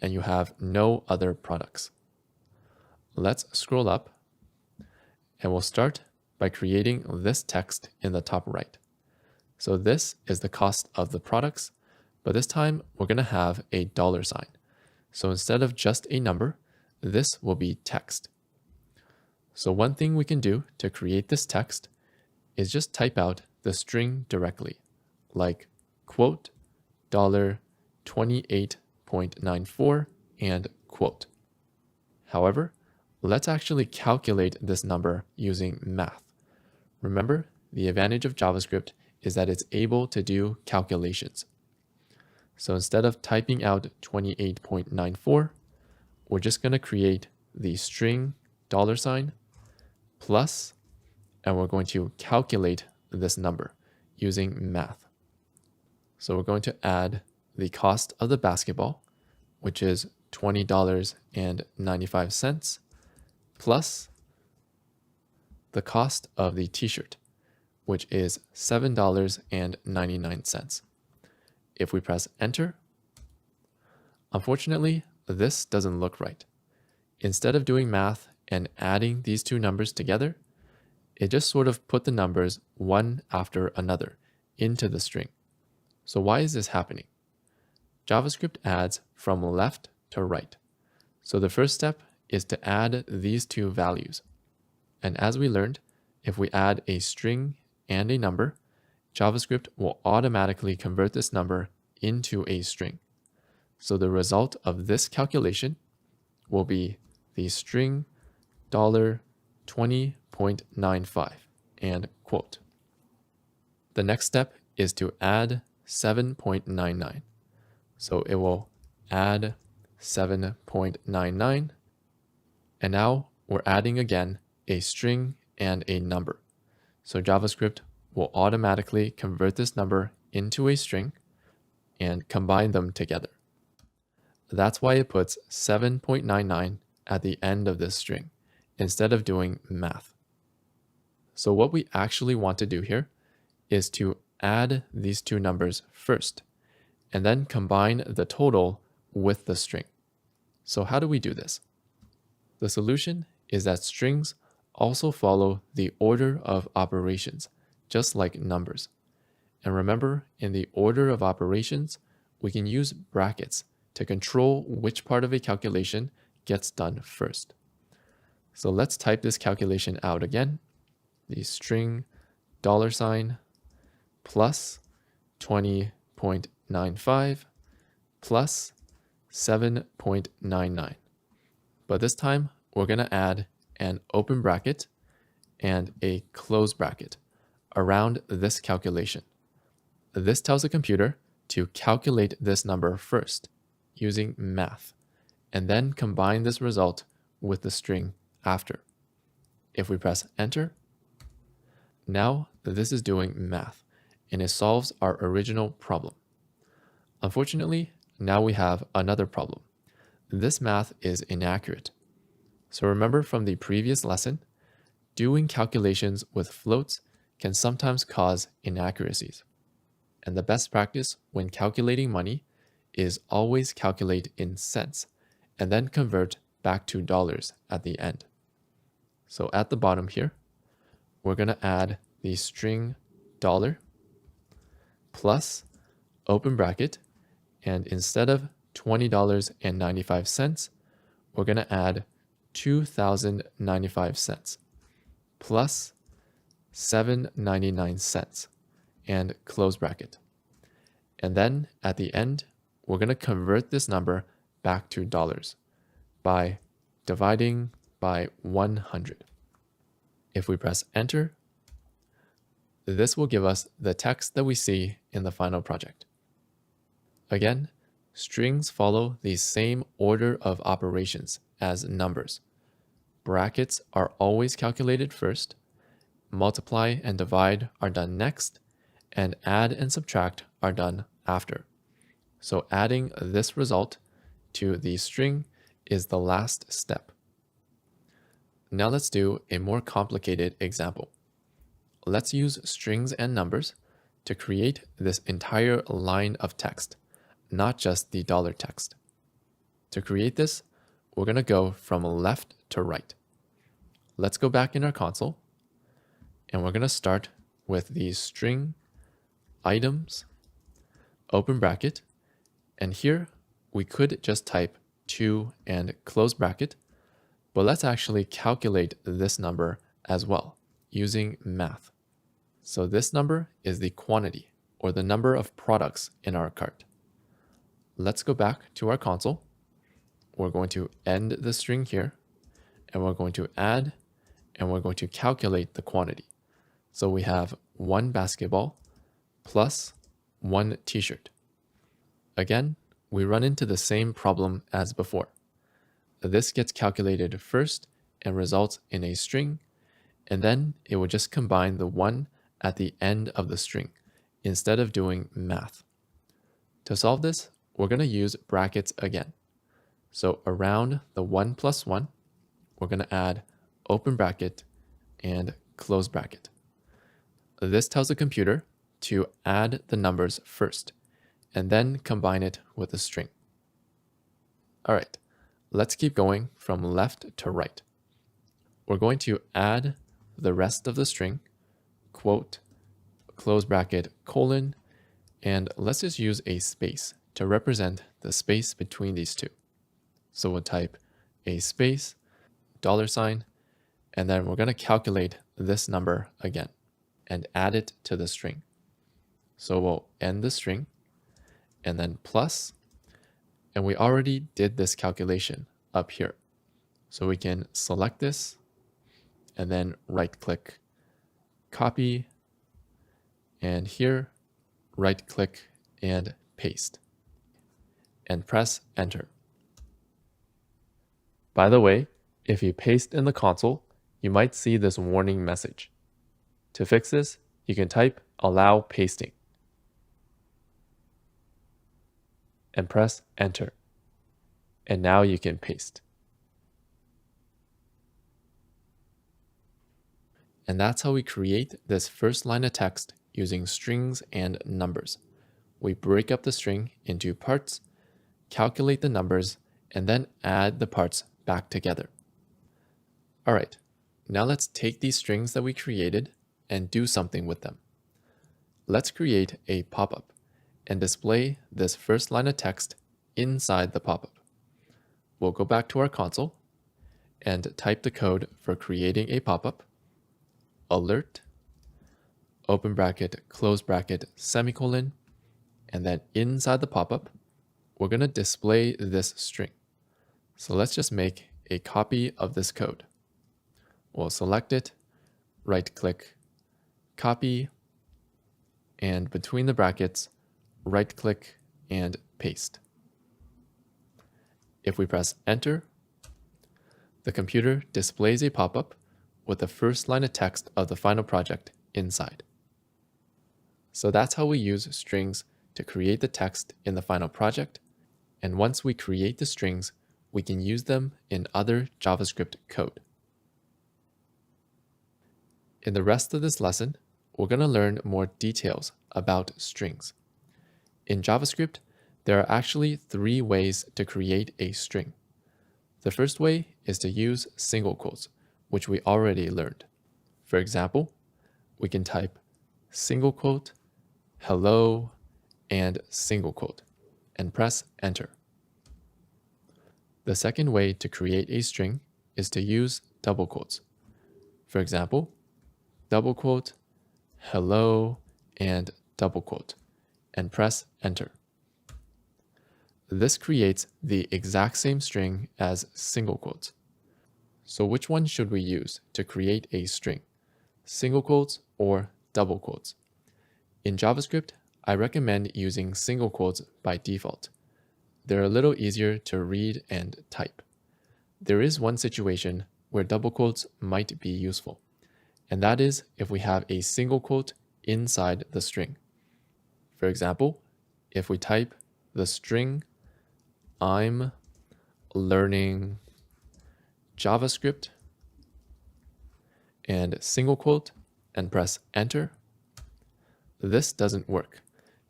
and you have no other products. Let's scroll up, and we'll start by creating this text in the top right. So this is the cost of the products, but this time we're going to have a $sign. So instead of just a number, this will be text. So one thing we can do to create this text is just type out the string directly, like quote $28.94 and quote. However, let's actually calculate this number using math. Remember, the advantage of JavaScript is that it's able to do calculations. So instead of typing out 28.94, we're just going to create the string $sign plus, and we're going to calculate this number using math. So we're going to add the cost of the basketball, which is $20.95, plus the cost of the t-shirt, which is $7.99. If we press enter, unfortunately, this doesn't look right. Instead of doing math and adding these two numbers together, it just sort of put the numbers one after another into the string. So why is this happening? JavaScript adds from left to right. So the first step is to add these two values. And as we learned, if we add a string and a number, JavaScript will automatically convert this number into a string. So the result of this calculation will be the string $20.95 and quote. The next step is to add 7.99. So it will add 7.99. And now we're adding again a string and a number. So JavaScript will automatically convert this number into a string and combine them together. That's why it puts 7.99 at the end of this string instead of doing math. So what we actually want to do here is to add these two numbers first and then combine the total with the string. So how do we do this? The solution is that strings also follow the order of operations, just like numbers. And remember, in the order of operations, we can use brackets to control which part of a calculation gets done first. So let's type this calculation out again. The string $ plus 20.95 plus 7.99. But this time, we're going to add an open bracket and a close bracket around this calculation. This tells the computer to calculate this number first using math, and then combine this result with the string after. If we press enter, now this is doing math, and it solves our original problem. Unfortunately, now we have another problem. This math is inaccurate. So remember from the previous lesson, doing calculations with floats can sometimes cause inaccuracies. And the best practice when calculating money is always calculate in cents and then convert back to dollars at the end. So at the bottom here, we're going to add the string $ plus open bracket, and instead of $20.95, we're going to add 2,095 cents plus 7.99 cents and close bracket. And then at the end, we're going to convert this number back to dollars by dividing by 100. If we press enter, this will give us the text that we see in the final project. Again, strings follow the same order of operations as numbers. Brackets are always calculated first, multiply and divide are done next, and add and subtract are done after. So adding this result to the string is the last step. Now let's do a more complicated example. Let's use strings and numbers to create this entire line of text, not just the dollar text. To create this, we're going to go from left to right. Let's go back in our console, and we're going to start with the string items, open bracket, and here we could just type 2 and close bracket, but let's actually calculate this number as well using math. So this number is the quantity, or the number of products in our cart. Let's go back to our console. We're going to end the string here, and we're going to add, and we're going to calculate the quantity. So we have 1 basketball plus 1 t-shirt. Again, we run into the same problem as before. This gets calculated first and results in a string, and then it will just combine the 1 at the end of the string instead of doing math. To solve this, we're going to use brackets again. So around the 1 plus 1, we're going to add open bracket and close bracket. This tells the computer to add the numbers first and then combine it with a string. All right, let's keep going from left to right. We're going to add the rest of the string, quote, close bracket, colon, and let's just use a space to represent the space between these two. So we'll type a space, $, and then we're going to calculate this number again and add it to the string. So we'll end the string and then plus, and we already did this calculation up here. So we can select this and then right click, copy, and here right click and paste and press enter. By the way, if you paste in the console, you might see this warning message. To fix this, you can type allow pasting and press enter. And now you can paste. And that's how we create this first line of text using strings and numbers. We break up the string into parts, calculate the numbers, and then add the parts back together. All right, now let's take these strings that we created and do something with them. Let's create a pop-up and display this first line of text inside the pop-up. We'll go back to our console and type the code for creating a pop-up, alert, open bracket, close bracket, semicolon, and then inside the pop-up, we're going to display this string. So let's just make a copy of this code. We'll select it, right click, copy, and between the brackets, right click and paste. If we press enter, the computer displays a pop-up with the first line of text of the final project inside. So that's how we use strings to create the text in the final project. And once we create the strings, we can use them in other JavaScript code. In the rest of this lesson, we're going to learn more details about strings. In JavaScript, there are actually 3 ways to create a string. The first way is to use single quotes, which we already learned. For example, we can type single quote, hello, and single quote, and press enter. The second way to create a string is to use double quotes. For example, double quote, hello, and double quote, and press enter. This creates the exact same string as single quotes. So which one should we use to create a string? Single quotes or double quotes? In JavaScript, I recommend using single quotes by default. They're a little easier to read and type. There is one situation where double quotes might be useful, and that is if we have a single quote inside the string. For example, if we type the string I'm learning JavaScript and single quote and press enter, this doesn't work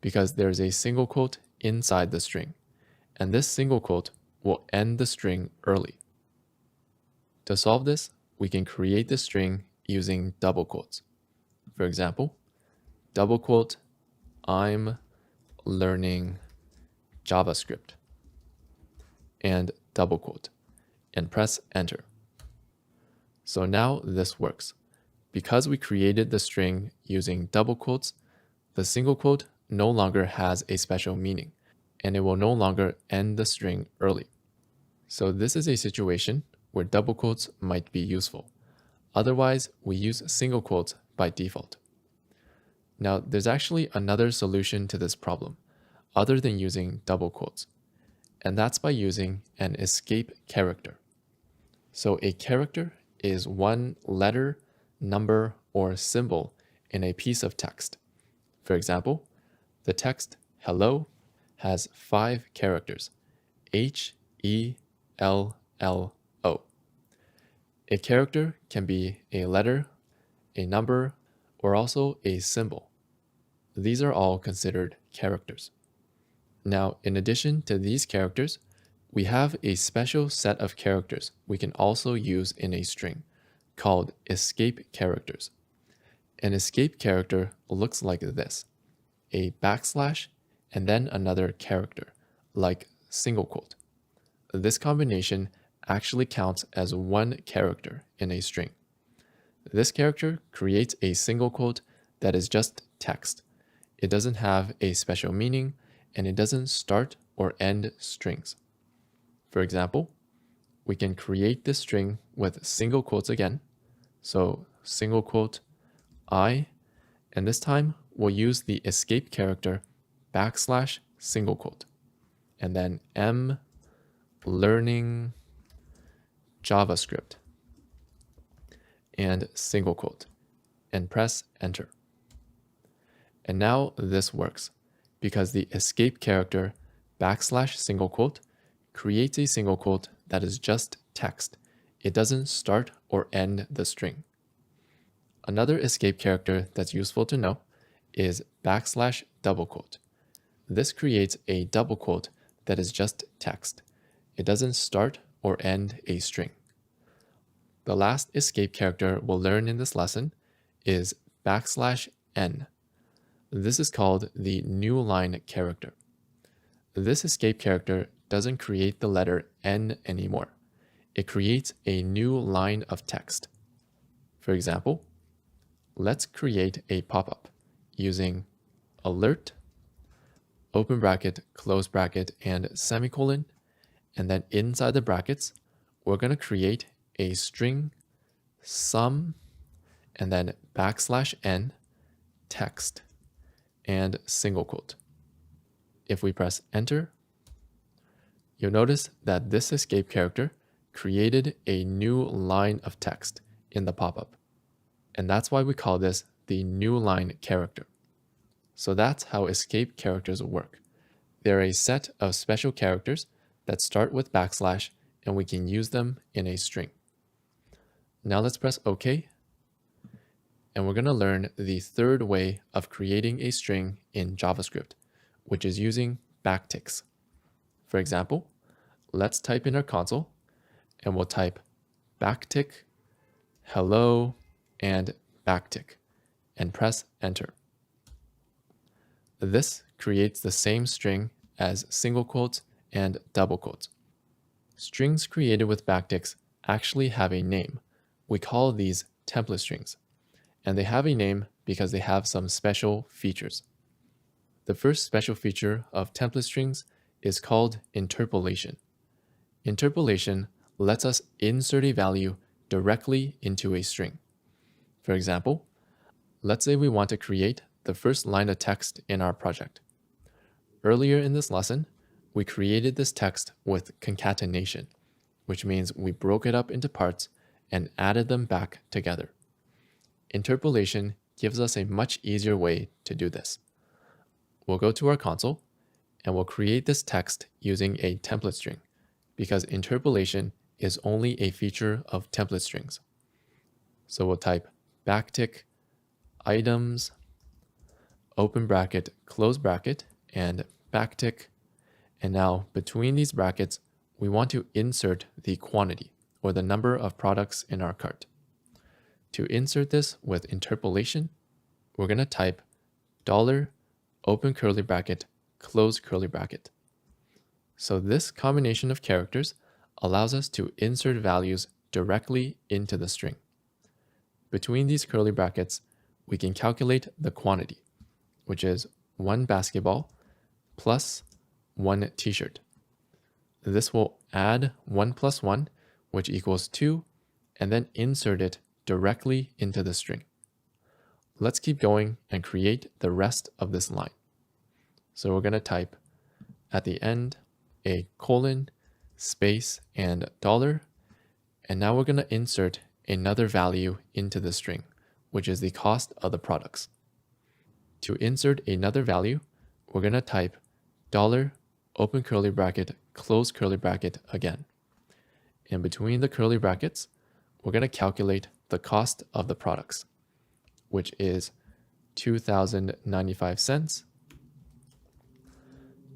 because there's a single quote inside the string, and this single quote will end the string early. To solve this, we can create the string using double quotes. For example, double quote, I'm learning JavaScript, and double quote, and press enter. So now this works. Because we created the string using double quotes, the single quote no longer has a special meaning, and it will no longer end the string early. So this is a situation where double quotes might be useful. Otherwise, we use single quotes by default. Now, there's actually another solution to this problem, other than using double quotes, and that's by using an escape character. So a character is one letter, number, or symbol in a piece of text. For example, the text hello has 5 characters, H, E, L, L, O. A character can be a letter, a number, or also a symbol. These are all considered characters. Now, in addition to these characters, we have a special set of characters we can also use in a string called escape characters. An escape character looks like this: a backslash and then another character, like single quote. This combination actually counts as one character in a string. This character creates a single quote that is just text. It doesn't have a special meaning, and it doesn't start or end strings. For example, we can create this string with single quotes again. So single quote I, and this time we'll use the escape character backslash single quote, and then M learning JavaScript and single quote, and press enter. And now this works because the escape character backslash single quote creates a single quote that is just text. It doesn't start or end the string. Another escape character that's useful to know is backslash double quote. This creates a double quote that is just text. It doesn't start or end a string. The last escape character we'll learn in this lesson is backslash n. This is called the new line character. This escape character doesn't create the letter n anymore. It creates a new line of text. For example, let's create a pop-up using alert, open bracket, close bracket, and semicolon, and then inside the brackets, we're going to create a string sum, and then backslash n, text, and single quote. If we press enter, you'll notice that this escape character created a new line of text in the pop-up. And that's why we call this the new line character. So that's how escape characters work. They're a set of special characters that start with backslash, and we can use them in a string. Now let's press OK. And we're going to learn the third way of creating a string in JavaScript, which is using backticks. For example, let's type in our console, and we'll type backtick, hello, and backtick, and press enter. This creates the same string as single quotes and double quotes. Strings created with backticks actually have a name. We call these template strings, and they have a name because they have some special features. The first special feature of template strings is called interpolation. Interpolation lets us insert a value directly into a string. For example, let's say we want to create the first line of text in our project. Earlier in this lesson, we created this text with concatenation, which means we broke it up into parts and added them back together. Interpolation gives us a much easier way to do this. We'll go to our console, and we'll create this text using a template string, because interpolation is only a feature of template strings. So we'll type backtick items, open bracket, close bracket, and backtick. And now between these brackets, we want to insert the quantity, or the number of products in our cart. To insert this with interpolation, we're going to type $, open curly bracket, close curly bracket. So this combination of characters allows us to insert values directly into the string. Between these curly brackets, we can calculate the quantity, which is 1 basketball plus 1 t-shirt. This will add 1 plus 1, which equals 2, and then insert it directly into the string. Let's keep going and create the rest of this line. So we're going to type at the end a colon, space, and $, and now we're going to insert another value into the string, which is the cost of the products. To insert another value, we're going to type $, open curly bracket, close curly bracket again. And between the curly brackets, we're going to calculate the cost of the products, which is 2,095 cents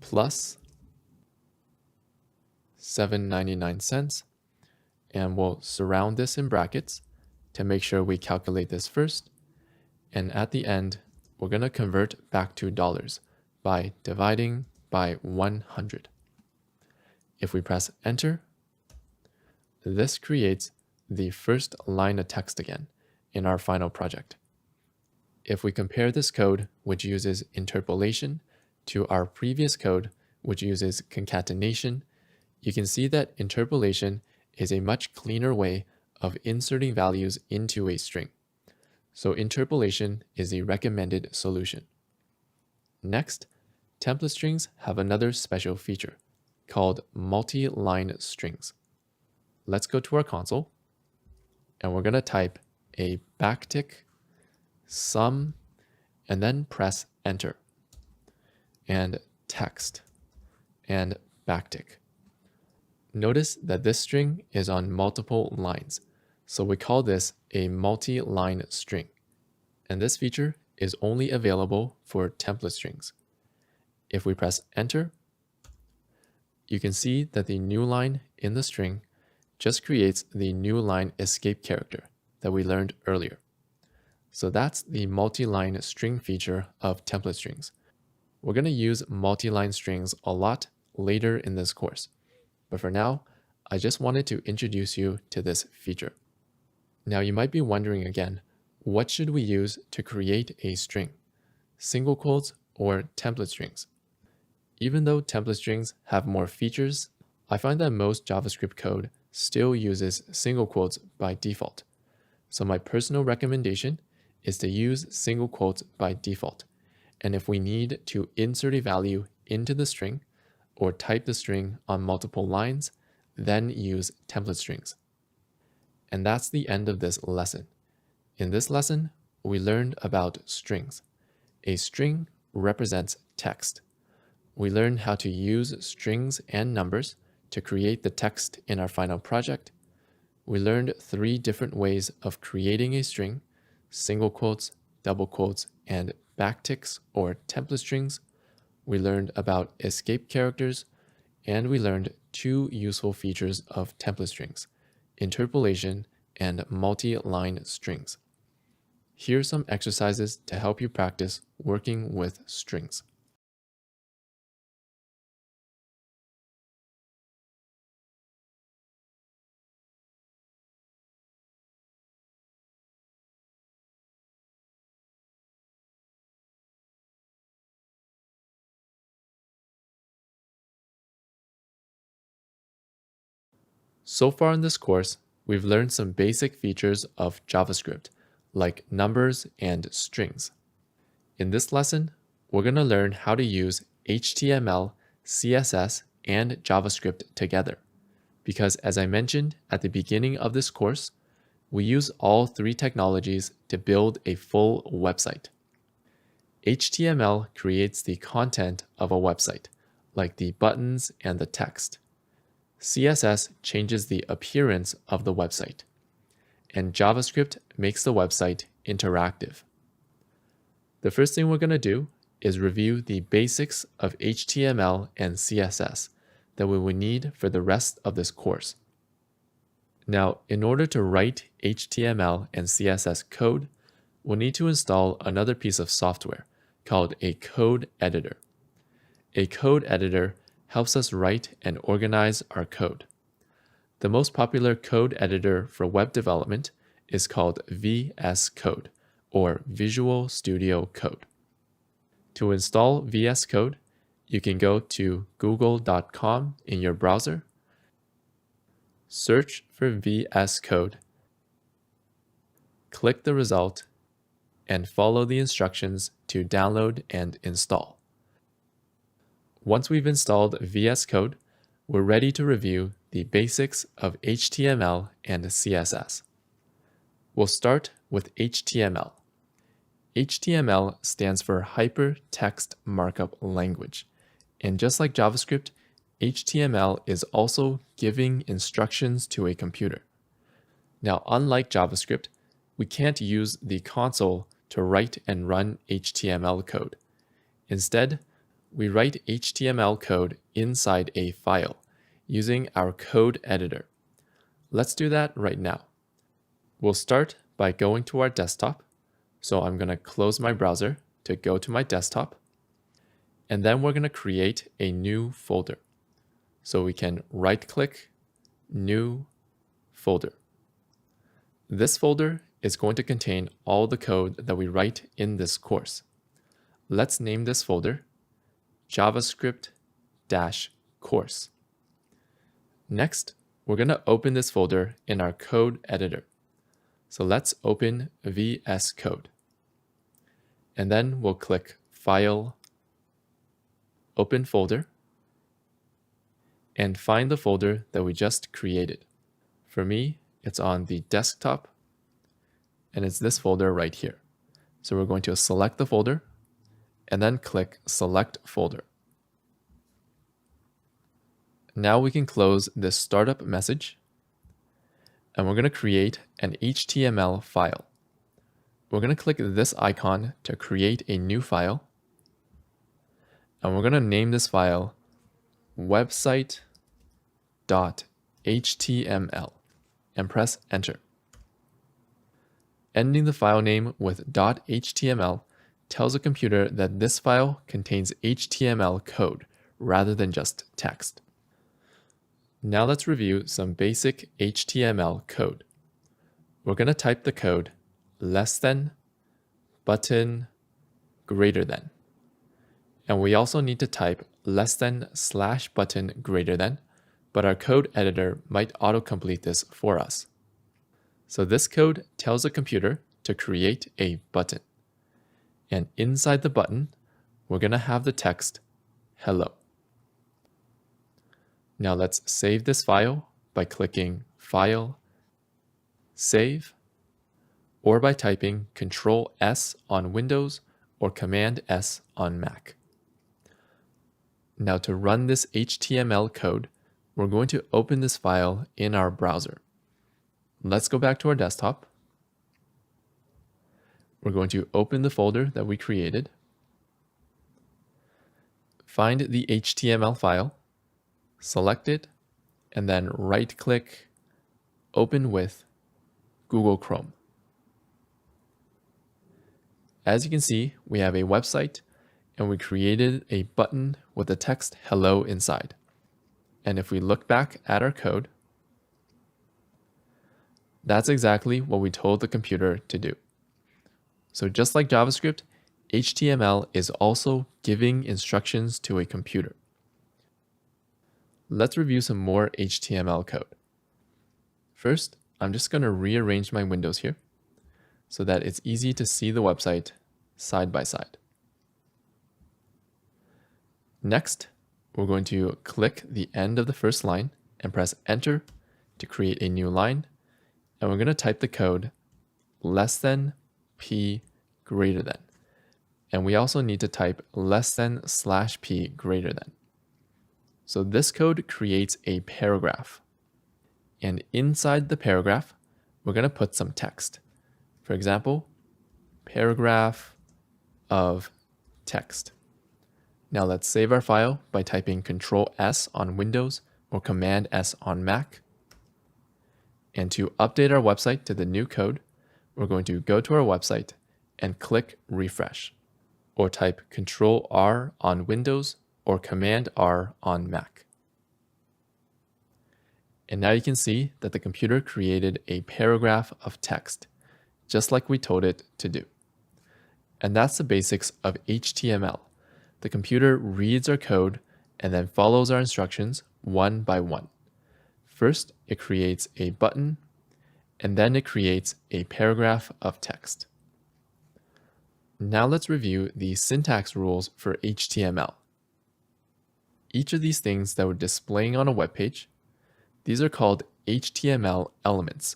plus 799 cents. And we'll surround this in brackets to make sure we calculate this first. And at the end, we're going to convert back to dollars by dividing by 100. If we press enter, this creates the first line of text again, in our final project. If we compare this code, which uses interpolation, to our previous code, which uses concatenation, you can see that interpolation is a much cleaner way of inserting values into a string. So interpolation is a recommended solution. Next, template strings have another special feature called multi-line strings. Let's go to our console, and we're going to type a backtick, sum, and then press enter, and text, and backtick. Notice that this string is on multiple lines, so we call this a multi-line string, and this feature is only available for template strings. If we press enter, you can see that the new line in the string just creates the new line escape character that we learned earlier. So that's the multi-line string feature of template strings. We're going to use multi-line strings a lot later in this course, but for now, I just wanted to introduce you to this feature. Now you might be wondering again, what should we use to create a string? Single quotes or template strings? Even though template strings have more features, I find that most JavaScript code still uses single quotes by default. So my personal recommendation is to use single quotes by default. And if we need to insert a value into the string or type the string on multiple lines, then use template strings. And that's the end of this lesson. In this lesson, we learned about strings. A string represents text. We learned how to use strings and numbers to create the text in our final project. We learned 3 different ways of creating a string: single quotes, double quotes, and backticks or template strings. We learned about escape characters, and we learned 2 useful features of template strings: interpolation and multi-line strings. Here's some exercises to help you practice working with strings. So far in this course, we've learned some basic features of JavaScript, like numbers and strings. In this lesson, we're going to learn how to use HTML, CSS, and JavaScript together. Because as I mentioned at the beginning of this course, we use all 3 technologies to build a full website. HTML creates the content of a website, like the buttons and the text. CSS changes the appearance of the website, and JavaScript makes the website interactive. The first thing we're going to do is review the basics of HTML and CSS that we will need for the rest of this course. Now, in order to write HTML and CSS code, we'll need to install another piece of software called a code editor. A code editor helps us write and organize our code. The most popular code editor for web development is called VS Code, or Visual Studio Code. To install VS Code, you can go to google.com in your browser, search for VS Code, click the result, and follow the instructions to download and install. Once we've installed VS Code, we're ready to review the basics of HTML and CSS. We'll start with HTML. HTML stands for Hypertext Markup Language. And just like JavaScript, HTML is also giving instructions to a computer. Now, unlike JavaScript, we can't use the console to write and run HTML code. Instead, we write HTML code inside a file using our code editor. Let's do that right now. We'll start by going to our desktop. So I'm going to close my browser to go to my desktop. And then we're going to create a new folder. So we can right-click, New Folder. This folder is going to contain all the code that we write in this course. Let's name this folder JavaScript-course. Next, we're going to open this folder in our code editor. So let's open VS Code. And then we'll click File, Open Folder, and find the folder that we just created. For me, it's on the desktop, and it's this folder right here. So we're going to select the folder, and then click Select Folder. Now we can close this startup message, and we're going to create an HTML file. We're going to click this icon to create a new file, and we're going to name this file website.html and press Enter. Ending the file name with .html tells the computer that this file contains HTML code rather than just text. Now let's review some basic HTML code. We're going to type the code less than, button, greater than. And we also need to type less than / button greater than, but our code editor might autocomplete this for us. So this code tells the computer to create a button. And inside the button, we're going to have the text, hello. Now let's save this file by clicking File, Save, or by typing Ctrl+S on Windows or Command+S on Mac. Now to run this HTML code, we're going to open this file in our browser. Let's go back to our desktop. We're going to open the folder that we created, find the HTML file, select it, and then right-click, Open with Google Chrome. As you can see, we have a website, and we created a button with the text hello inside. And if we look back at our code, that's exactly what we told the computer to do. So just like JavaScript, HTML is also giving instructions to a computer. Let's review some more HTML code. First, I'm just going to rearrange my windows here so that it's easy to see the website side by side. Next, we're going to click the end of the first line and press Enter to create a new line. And we're going to type the code less than p greater than. And we also need to type less than / p greater than. So this code creates a paragraph. And inside the paragraph, we're going to put some text. For example, paragraph of text. Now let's save our file by typing Ctrl+S on Windows or Command+S on Mac. And to update our website to the new code, we're going to go to our website and click Refresh, or type Ctrl+R on Windows or Command+R on Mac. And now you can see that the computer created a paragraph of text, just like we told it to do. And that's the basics of HTML. The computer reads our code and then follows our instructions one by one. First, it creates a button, and then it creates a paragraph of text. Now let's review the syntax rules for HTML. Each of these things that we're displaying on a web page, these are called HTML elements.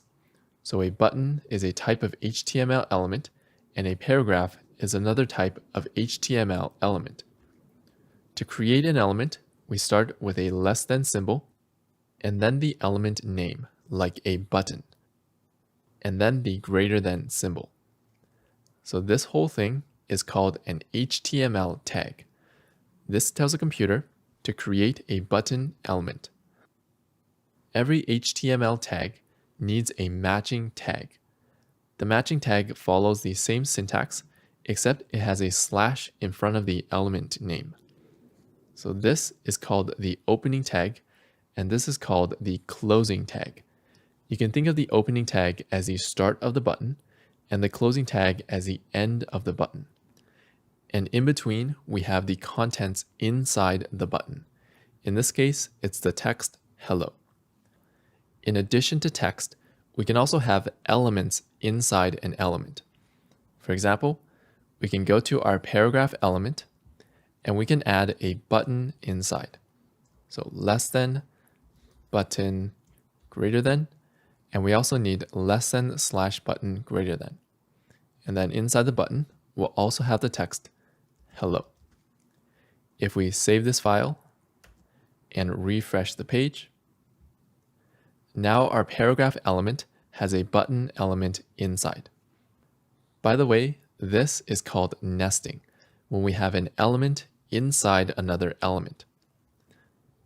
So a button is a type of HTML element, and a paragraph is another type of HTML element. To create an element, we start with a less than symbol, and then the element name, like a button, and then the greater than symbol. So this whole thing is called an HTML tag. This tells a computer to create a button element. Every HTML tag needs a matching tag. The matching tag follows the same syntax, except it has a slash in front of the element name. So this is called the opening tag, and this is called the closing tag. You can think of the opening tag as the start of the button, and the closing tag as the end of the button. And in between, we have the contents inside the button. In this case, it's the text hello. In addition to text, we can also have elements inside an element. For example, we can go to our paragraph element and we can add a button inside. So less than, button, greater than, and we also need less than / button greater than. And then inside the button, we'll also have the text hello. If we save this file and refresh the page, now our paragraph element has a button element inside. By the way, this is called nesting, when we have an element inside another element.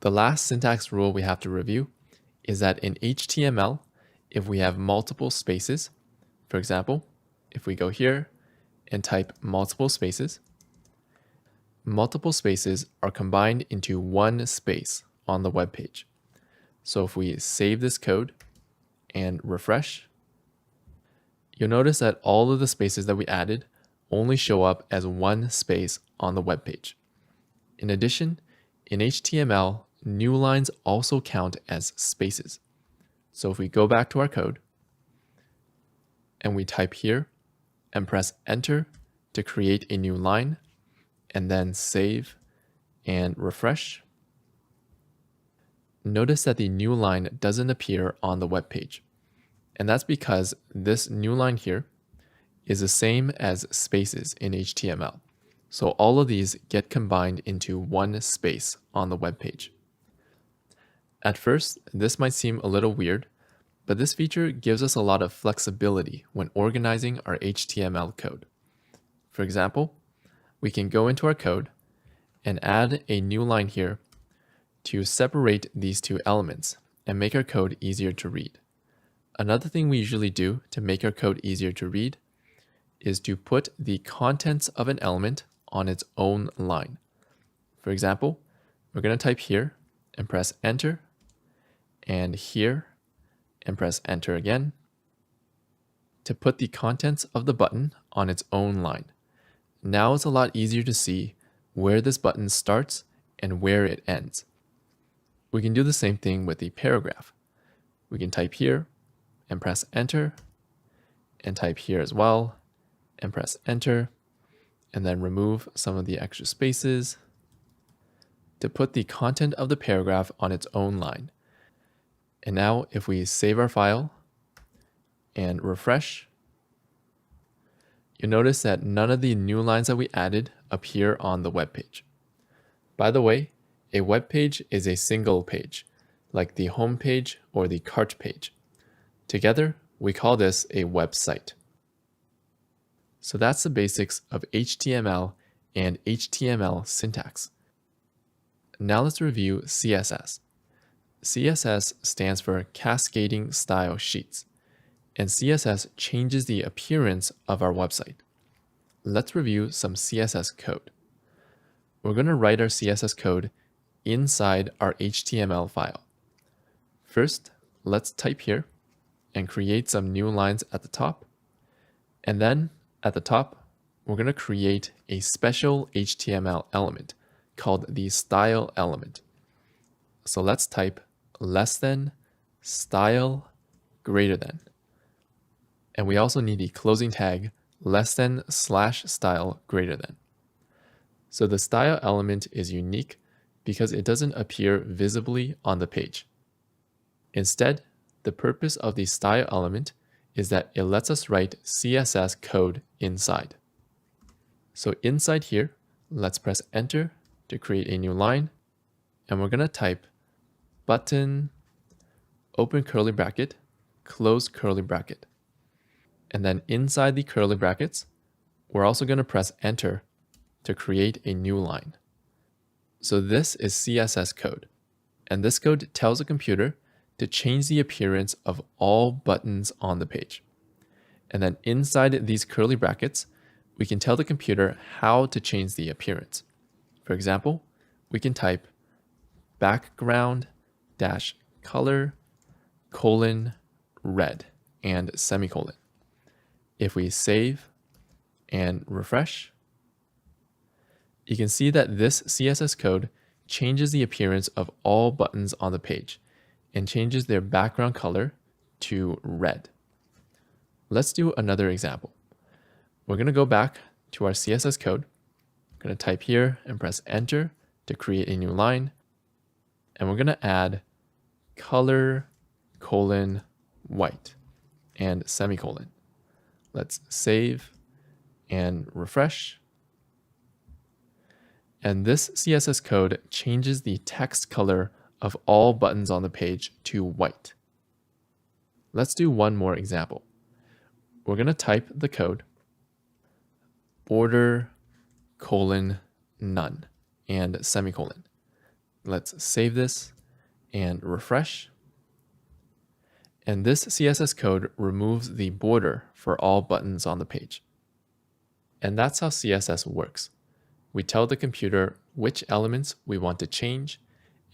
The last syntax rule we have to review is that in HTML, if we have multiple spaces, for example, if we go here and type multiple spaces are combined into one space on the web page. So if we save this code and refresh, you'll notice that all of the spaces that we added only show up as one space on the web page. In addition, in HTML, new lines also count as spaces. So if we go back to our code and we type here and press enter to create a new line, and then save and refresh, notice that the new line doesn't appear on the web page. And that's because this new line here is the same as spaces in HTML. So all of these get combined into one space on the web page. At first, this might seem a little weird, but this feature gives us a lot of flexibility when organizing our HTML code. For example, we can go into our code and add a new line here to separate these two elements and make our code easier to read. Another thing we usually do to make our code easier to read is to put the contents of an element on its own line. For example, we're going to type here and press enter, and here and press enter again to put the contents of the button on its own line. Now it's a lot easier to see where this button starts and where it ends. We can do the same thing with the paragraph. We can type here and press enter, and type here as well and press enter, and then remove some of the extra spaces to put the content of the paragraph on its own line. And now if we save our file and refresh, you'll notice that none of the new lines that we added appear on the web page. By the way, a web page is a single page, like the home page or the cart page. Together, we call this a website. So that's the basics of HTML and HTML syntax. Now let's review CSS. CSS stands for Cascading Style Sheets, and CSS changes the appearance of our website. Let's review some CSS code. We're going to write our CSS code inside our HTML file. First, let's type here and create some new lines at the top. And then at the top, we're going to create a special HTML element called the style element. So let's type less than, style, greater than. And we also need the closing tag less than / style greater than. So the style element is unique because it doesn't appear visibly on the page. Instead, the purpose of the style element is that it lets us write CSS code inside. So inside here, let's press enter to create a new line, and we're going to type button, open curly bracket, close curly bracket. And then inside the curly brackets, we're also going to press enter to create a new line. So this is CSS code, and this code tells the computer to change the appearance of all buttons on the page. And then inside these curly brackets, we can tell the computer how to change the appearance. For example, we can type background -color : red and semicolon. If we save and refresh, you can see that this CSS code changes the appearance of all buttons on the page and changes their background color to red. Let's do another example. We're going to go back to our CSS code. I'm going to type here and press enter to create a new line. And we're going to add color :white and semicolon. Let's save and refresh. And this CSS code changes the text color of all buttons on the page to white. Let's do one more example. We're going to type the code border: none and semicolon. Let's save this and refresh. And this CSS code removes the border for all buttons on the page. And that's how CSS works. We tell the computer which elements we want to change,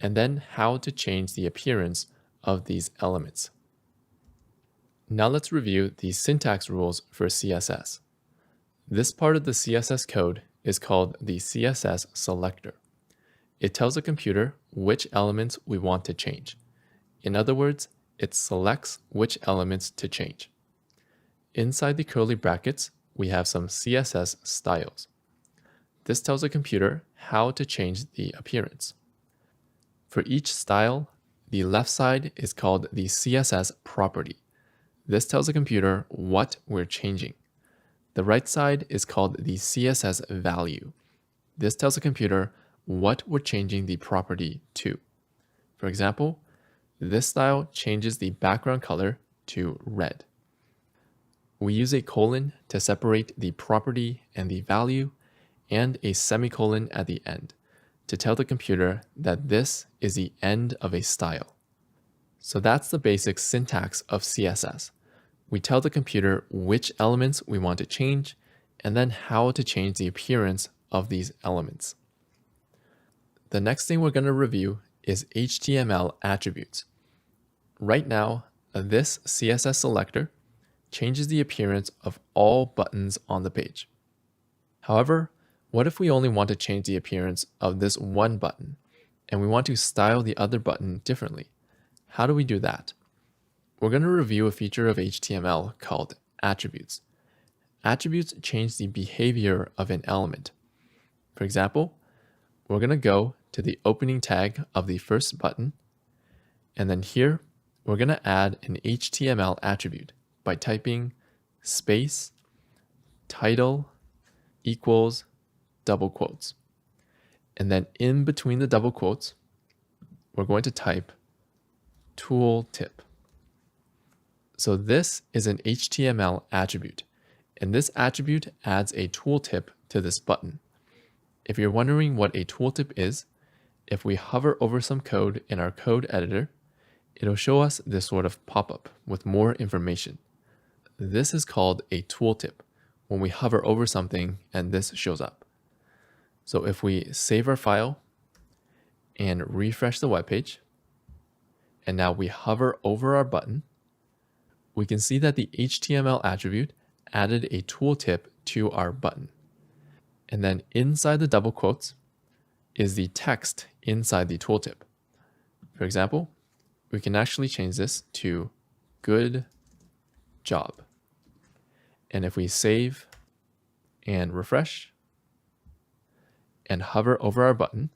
and then how to change the appearance of these elements. Now let's review the syntax rules for CSS. This part of the CSS code is called the CSS selector. It tells the computer which elements we want to change. In other words, it selects which elements to change. Inside the curly brackets, we have some CSS styles. This tells the computer how to change the appearance. For each style, the left side is called the CSS property. This tells the computer what we're changing. The right side is called the CSS value. This tells the computer what we're changing the property to. For example, this style changes the background color to red. We use a colon to separate the property and the value, and a semicolon at the end to tell the computer that this is the end of a style. So that's the basic syntax of CSS. We tell the computer which elements we want to change, and then how to change the appearance of these elements. The next thing we're going to review is HTML attributes. Right now, this CSS selector changes the appearance of all buttons on the page. However, what if we only want to change the appearance of this one button, and we want to style the other button differently? How do we do that? We're going to review a feature of HTML called attributes. Attributes change the behavior of an element. For example, we're going to go to the opening tag of the first button, and then here we're going to add an HTML attribute by typing space title equals double quotes. And then in between the double quotes, we're going to type tooltip. So this is an HTML attribute, and this attribute adds a tooltip to this button. If you're wondering what a tooltip is, if we hover over some code in our code editor, it'll show us this sort of pop-up with more information. This is called a tooltip when we hover over something and this shows up. So if we save our file and refresh the web page, and now we hover over our button, we can see that the HTML attribute added a tooltip to our button. And then inside the double quotes is the text inside the tooltip. For example, we can actually change this to good job. And if we save and refresh and hover over our button,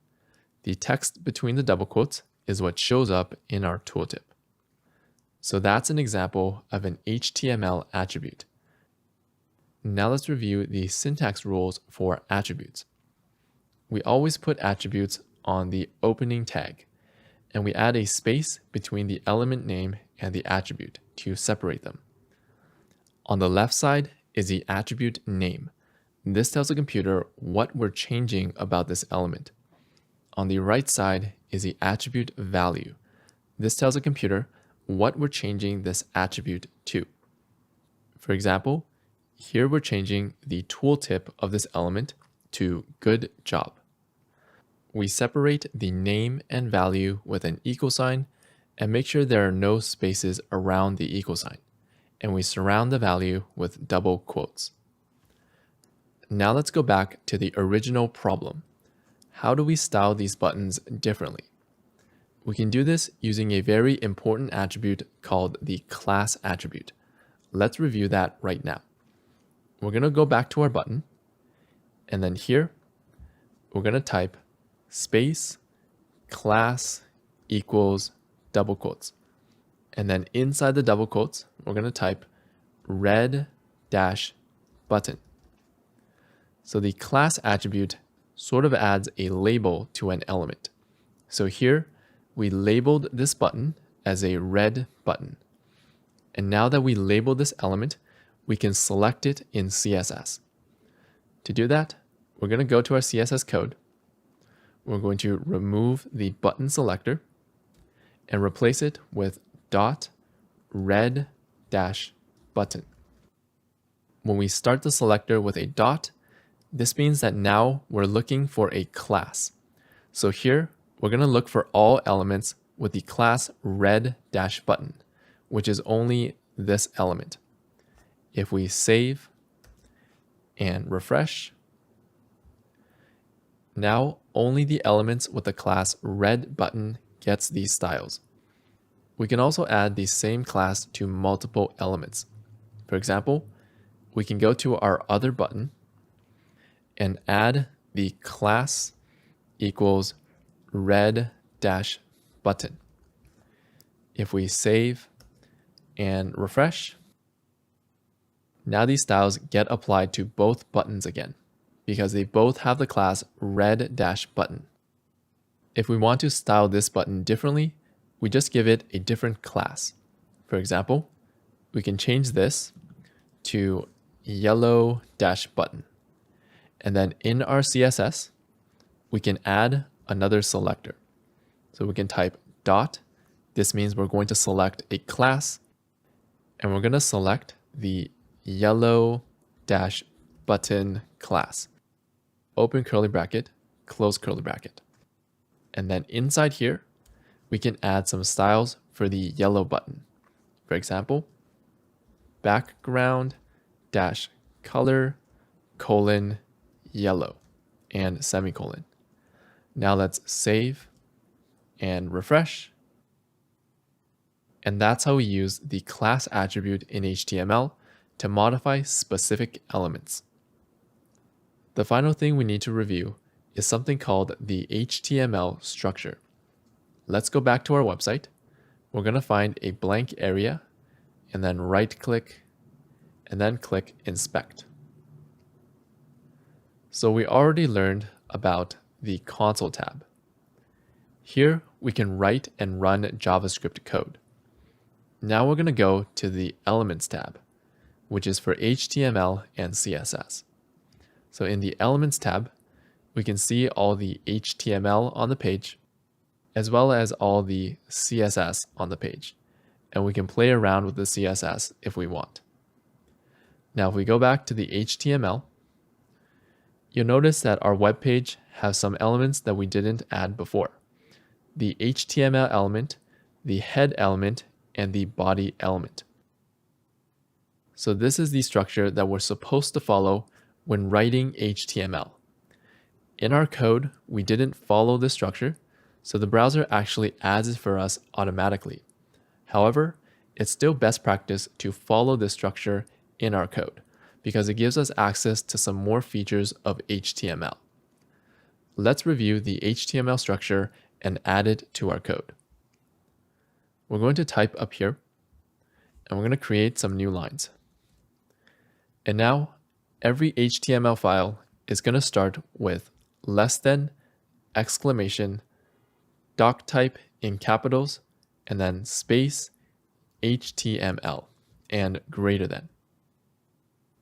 the text between the double quotes is what shows up in our tooltip. So that's an example of an HTML attribute. Now let's review the syntax rules for attributes. We always put attributes on the opening tag, and we add a space between the element name and the attribute to separate them. On the left side is the attribute name. This tells the computer what we're changing about this element. On the right side is the attribute value. This tells the computer what we're changing this attribute to. For example, here we're changing the tooltip of this element to good job. We separate the name and value with an equal sign and make sure there are no spaces around the equal sign. and we surround the value with double quotes. Now let's go back to the original problem. How do we style these buttons differently? We can do this using a very important attribute called the class attribute. Let's review that right now. We're going to go back to our button, and then here, we're going to type space class equals double quotes. And then inside the double quotes, we're going to type red dash button. So the class attribute sort of adds a label to an element. So here, we labeled this button as a red button. And now that we labeled this element, we can select it in CSS. To do that, we're going to go to our CSS code. We're going to remove the button selector and replace it with .red dash button. When we start the selector with a dot, this means that now we're looking for a class. So here, we're going to look for all elements with the class red dash button, which is only this element. If we save and refresh, now only the elements with the class red button gets these styles. We can also add the same class to multiple elements. For example, we can go to our other button and add the class equals red dash button. If we save and refresh, now these styles get applied to both buttons again, because they both have the class red dash button. If we want to style this button differently, we just give it a different class. For example, we can change this to yellow dash button. And then in our CSS, we can add another selector. So we can type dot. This means we're going to select a class, and we're going to select the yellow dash button class. Open curly bracket, close curly bracket. And then inside here, we can add some styles for the yellow button. For example, background dash color colon yellow and semicolon. Now let's save and refresh. And that's how we use the class attribute in HTML to modify specific elements. The final thing we need to review is something called the HTML structure. Let's go back to our website. We're going to find a blank area and then right-click and then click Inspect. So we already learned about the Console tab. Here we can write and run JavaScript code. Now we're going to go to the Elements tab, which is for HTML and CSS. So in the Elements tab, we can see all the HTML on the page, as well as all the CSS on the page. And we can play around with the CSS if we want. Now if we go back to the HTML, you'll notice that our web page has some elements that we didn't add before. The HTML element, the head element, and the body element. So this is the structure that we're supposed to follow when writing HTML. In our code, we didn't follow this structure, so the browser actually adds it for us automatically. However, it's still best practice to follow this structure in our code, because it gives us access to some more features of HTML. Let's review the HTML structure and add it to our code. We're going to type up here, and we're going to create some new lines. And now, every HTML file is going to start with less than, exclamation, doc type in capitals, and then space, HTML, and greater than.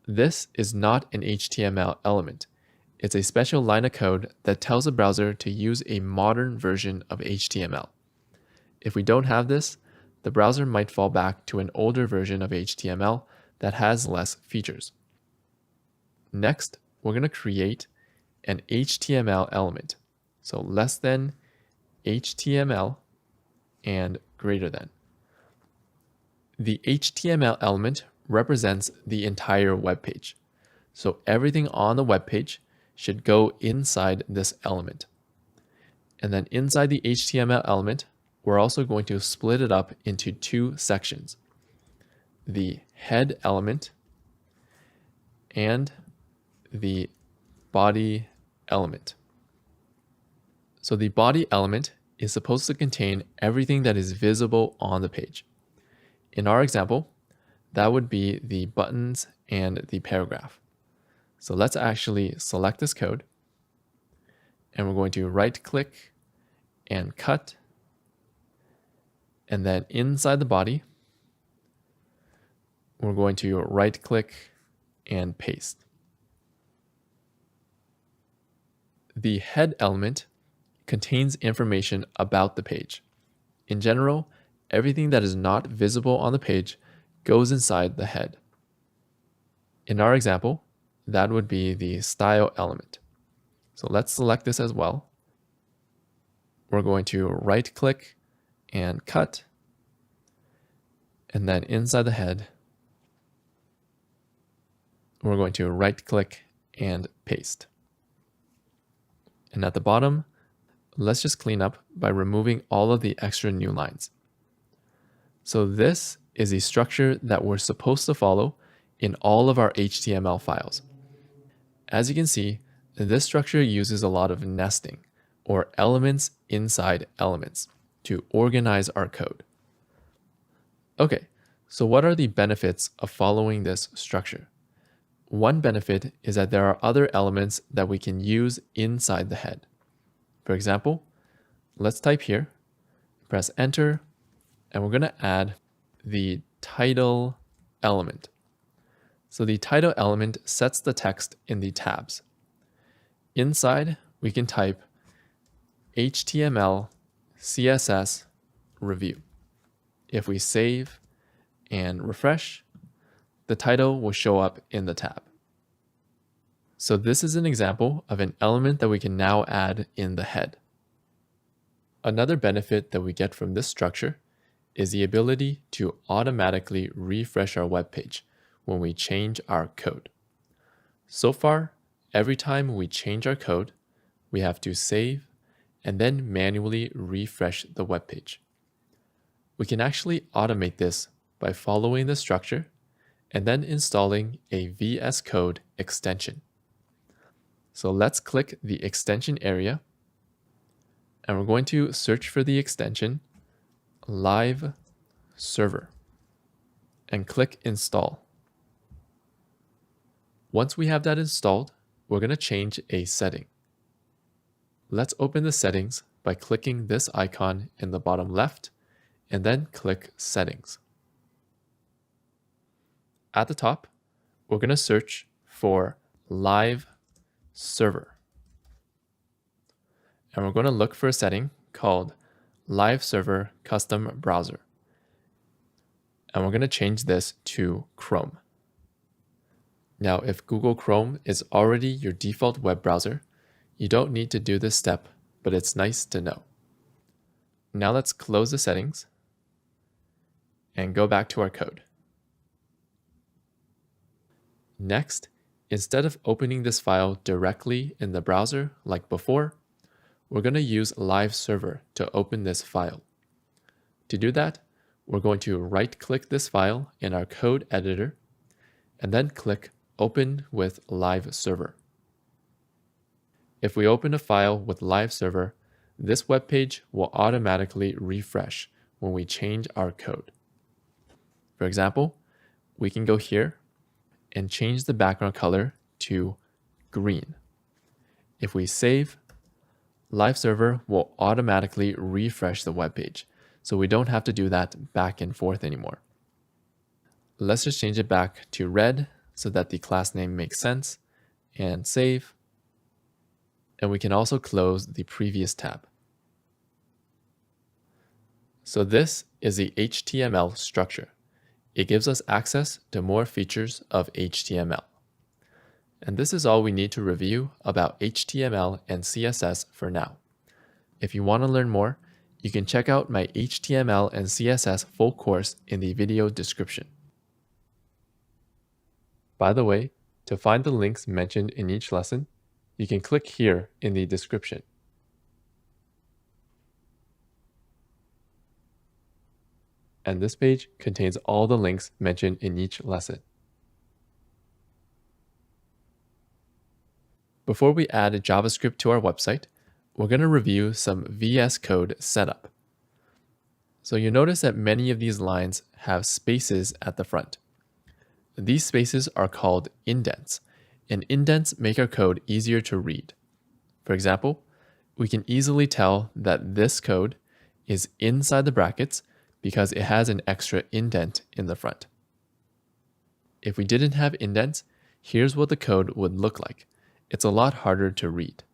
This is not an HTML element. It's a special line of code that tells the browser to use a modern version of HTML. If we don't have this, the browser might fall back to an older version of HTML that has less features. Next, we're going to create an HTML element. So less than, HTML, and greater than. The HTML element represents the entire web page. So everything on the web page should go inside this element. And then inside the HTML element, we're also going to split it up into two sections: the head element and the body element. So the body element is supposed to contain everything that is visible on the page. In our example, that would be the buttons and the paragraph. So let's actually select this code, and we're going to right click and cut, and then inside the body, we're going to right click and paste. The head element contains information about the page. In general, everything that is not visible on the page goes inside the head. In our example, that would be the style element. So let's select this as well. We're going to right click and cut, and then inside the head, we're going to right click and paste. And at the bottom, let's just clean up by removing all of the extra new lines. So this is a structure that we're supposed to follow in all of our HTML files. As you can see, this structure uses a lot of nesting, or elements inside elements, to organize our code. Okay, so what are the benefits of following this structure? One benefit is that there are other elements that we can use inside the head. For example, let's type here, press enter, and we're going to add the title element. So the title element sets the text in the tabs. Inside, we can type HTML CSS review. If we save and refresh, the title will show up in the tab. So this is an example of an element that we can now add in the head. Another benefit that we get from this structure is the ability to automatically refresh our web page when we change our code. So far, every time we change our code, we have to save and then manually refresh the web page. We can actually automate this by following the structure and then installing a VS Code extension. So let's click the extension area, and we're going to search for the extension Live Server and click install. Once we have that installed, we're going to change a setting. Let's open the settings by clicking this icon in the bottom left and then click Settings. At the top, we're going to search for Live Server. And we're going to look for a setting called Live Server Custom Browser. And we're going to change this to Chrome. Now, if Google Chrome is already your default web browser, you don't need to do this step, but it's nice to know. Now let's close the settings and go back to our code. Next, instead of opening this file directly in the browser like before, we're going to use Live Server to open this file. To do that, we're going to right-click this file in our code editor and then click Open with Live Server. If we open a file with Live Server, this web page will automatically refresh when we change our code. For example, we can go here and change the background color to green. If we save, Live Server will automatically refresh the web page, so we don't have to do that back and forth anymore. Let's just change it back to red so that the class name makes sense, and save. And we can also close the previous tab. So this is the HTML structure. It gives us access to more features of HTML. And this is all we need to review about HTML and CSS for now. If you want to learn more, you can check out my HTML and CSS full course in the video description. By the way, to find the links mentioned in each lesson, you can click here in the description. And this page contains all the links mentioned in each lesson. Before we add JavaScript to our website, we're going to review some VS Code setup. So you notice that many of these lines have spaces at the front. These spaces are called indents, and indents make our code easier to read. For example, we can easily tell that this code is inside the brackets because it has an extra indent in the front. If we didn't have indents, here's what the code would look like. It's a lot harder to read.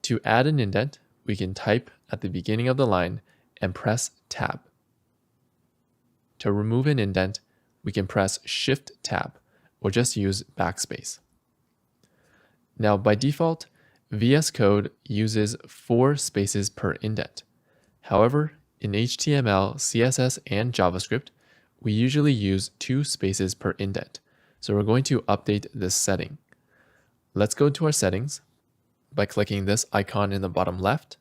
To add an indent, we can type at the beginning of the line and press Tab. To remove an indent, we can press Shift Tab or just use backspace. Now, by default, VS Code uses 4 spaces per indent. However, in HTML, CSS, and JavaScript, we usually use 2 spaces per indent. So we're going to update this setting. Let's go to our settings by clicking this icon in the bottom left,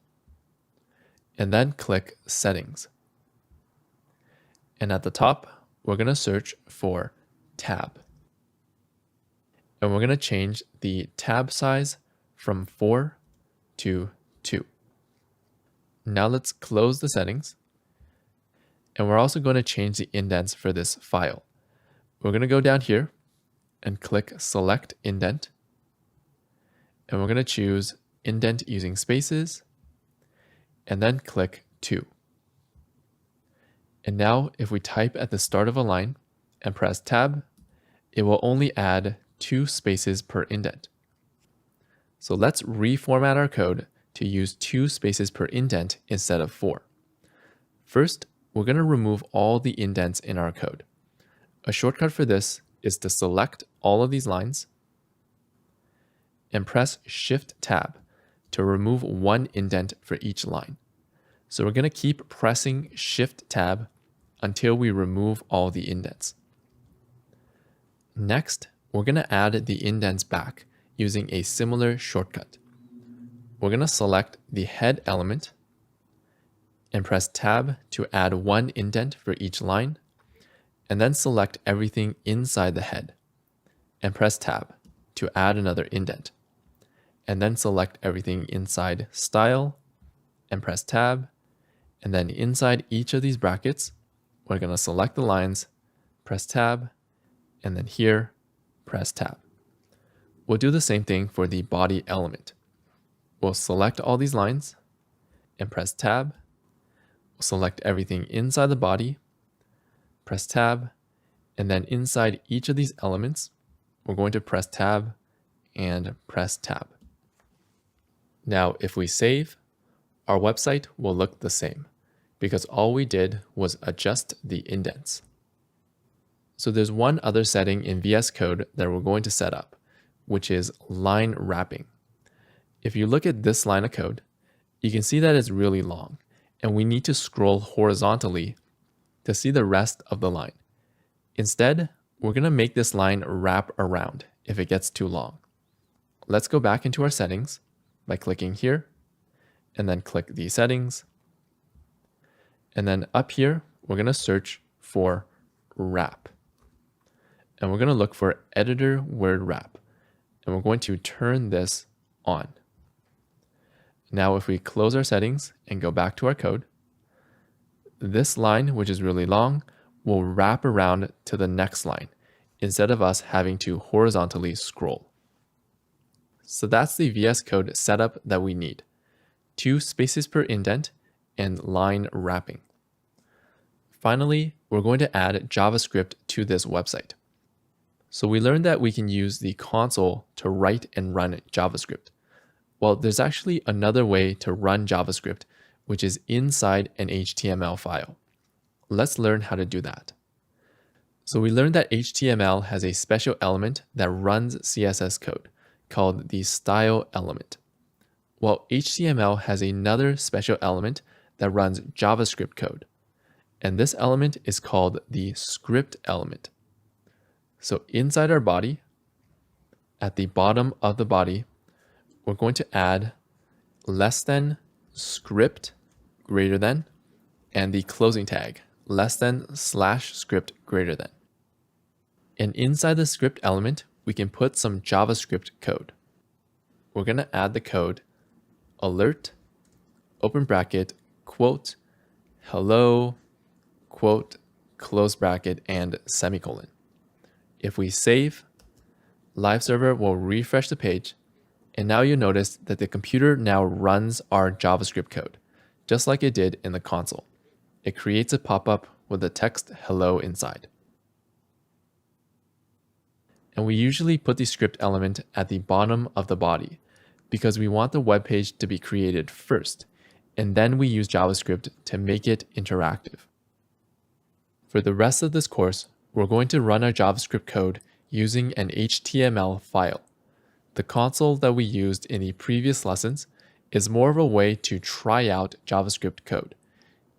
and then click Settings. And at the top, we're going to search for Tab. And we're going to change the tab size from 4 to 2. Now let's close the settings. And we're also going to change the indents for this file. We're going to go down here and click Select Indent. And we're going to choose Indent using spaces, and then click 2. And now if we type at the start of a line and press Tab, it will only add 2 spaces per indent. So let's reformat our code to use 2 spaces per indent instead of 4. First, we're going to remove all the indents in our code. A shortcut for this is to select all of these lines and press Shift Tab to remove 1 indent for each line. So we're going to keep pressing Shift Tab until we remove all the indents. Next, we're going to add the indents back using a similar shortcut. We're going to select the head element and press Tab to add 1 indent for each line, and then select everything inside the head and press Tab to add another indent, and then select everything inside style and press Tab, and then inside each of these brackets, we're going to select the lines, press Tab, and then here, press Tab. We'll do the same thing for the body element. We'll select all these lines and press Tab. We'll select everything inside the body, press Tab, and then inside each of these elements, we're going to press Tab and press Tab. Now, if we save, our website will look the same because all we did was adjust the indents. So there's one other setting in VS Code that we're going to set up, which is line wrapping. If you look at this line of code, you can see that it's really long, and we need to scroll horizontally to see the rest of the line. Instead, we're going to make this line wrap around if it gets too long. Let's go back into our settings by clicking here, and then click the settings. And then up here, we're going to search for wrap. And we're going to look for editor word wrap. And we're going to turn this on. Now, if we close our settings and go back to our code, this line, which is really long, will wrap around to the next line instead of us having to horizontally scroll. So that's the VS Code setup that we need: 2 spaces per indent and line wrapping. Finally, we're going to add JavaScript to this website. So we learned that we can use the console to write and run JavaScript. Well, there's actually another way to run JavaScript, which is inside an HTML file. Let's learn how to do that. So we learned that HTML has a special element that runs CSS code called the style element. Well, HTML has another special element that runs JavaScript code, and this element is called the script element. So inside our body, at the bottom of the body, we're going to add less than script greater than and the closing tag less than / script greater than. And inside the script element, we can put some JavaScript code. We're going to add the code alert, open bracket, quote, hello, quote, close bracket, and semicolon. If we save, Live Server will refresh the page, and now you'll notice that the computer now runs our JavaScript code, just like it did in the console. It creates a pop-up with the text hello inside. And we usually put the script element at the bottom of the body because we want the web page to be created first, and then we use JavaScript to make it interactive. For the rest of this course, we're going to run our JavaScript code using an HTML file. The console that we used in the previous lessons is more of a way to try out JavaScript code.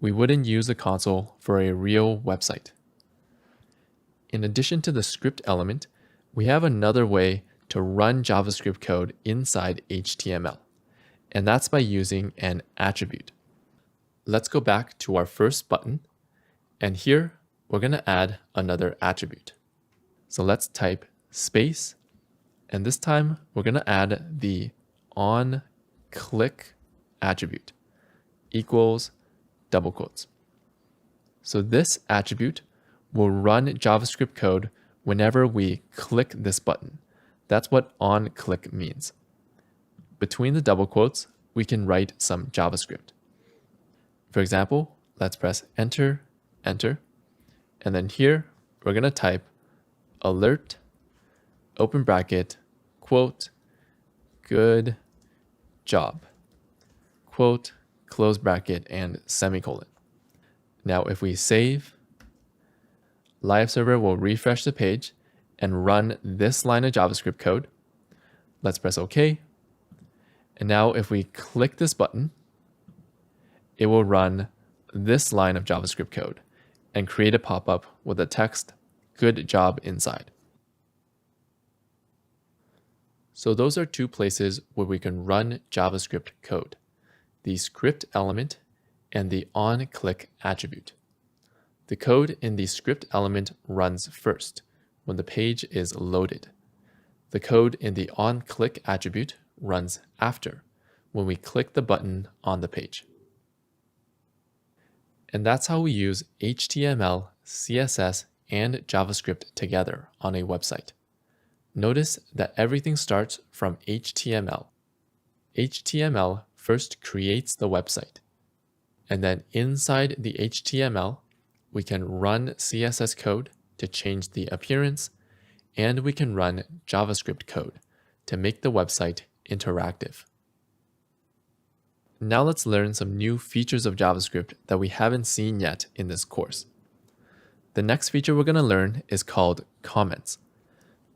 We wouldn't use the console for a real website. In addition to the script element, we have another way to run JavaScript code inside HTML, and that's by using an attribute. Let's go back to our first button, and here we're going to add another attribute. So let's type space, and this time we're going to add the onClick attribute equals double quotes. So this attribute will run JavaScript code whenever we click this button. That's what onClick means. Between the double quotes, we can write some JavaScript. For example, let's press enter, enter, and then here we're going to type alert, open bracket, quote, good job, quote, close bracket, and semicolon. Now if we save, Live Server will refresh the page and run this line of JavaScript code. Let's press OK. And now if we click this button, it will run this line of JavaScript code and create a pop-up with the text, good job inside. So those are two places where we can run JavaScript code, the script element and the onClick attribute. The code in the script element runs first when the page is loaded. The code in the onClick attribute runs after when we click the button on the page. And that's how we use HTML, CSS, and JavaScript together on a website. Notice that everything starts from HTML. HTML first creates the website, and then inside the HTML, we can run CSS code to change the appearance, and we can run JavaScript code to make the website interactive. Now let's learn some new features of JavaScript that we haven't seen yet in this course. The next feature we're going to learn is called comments.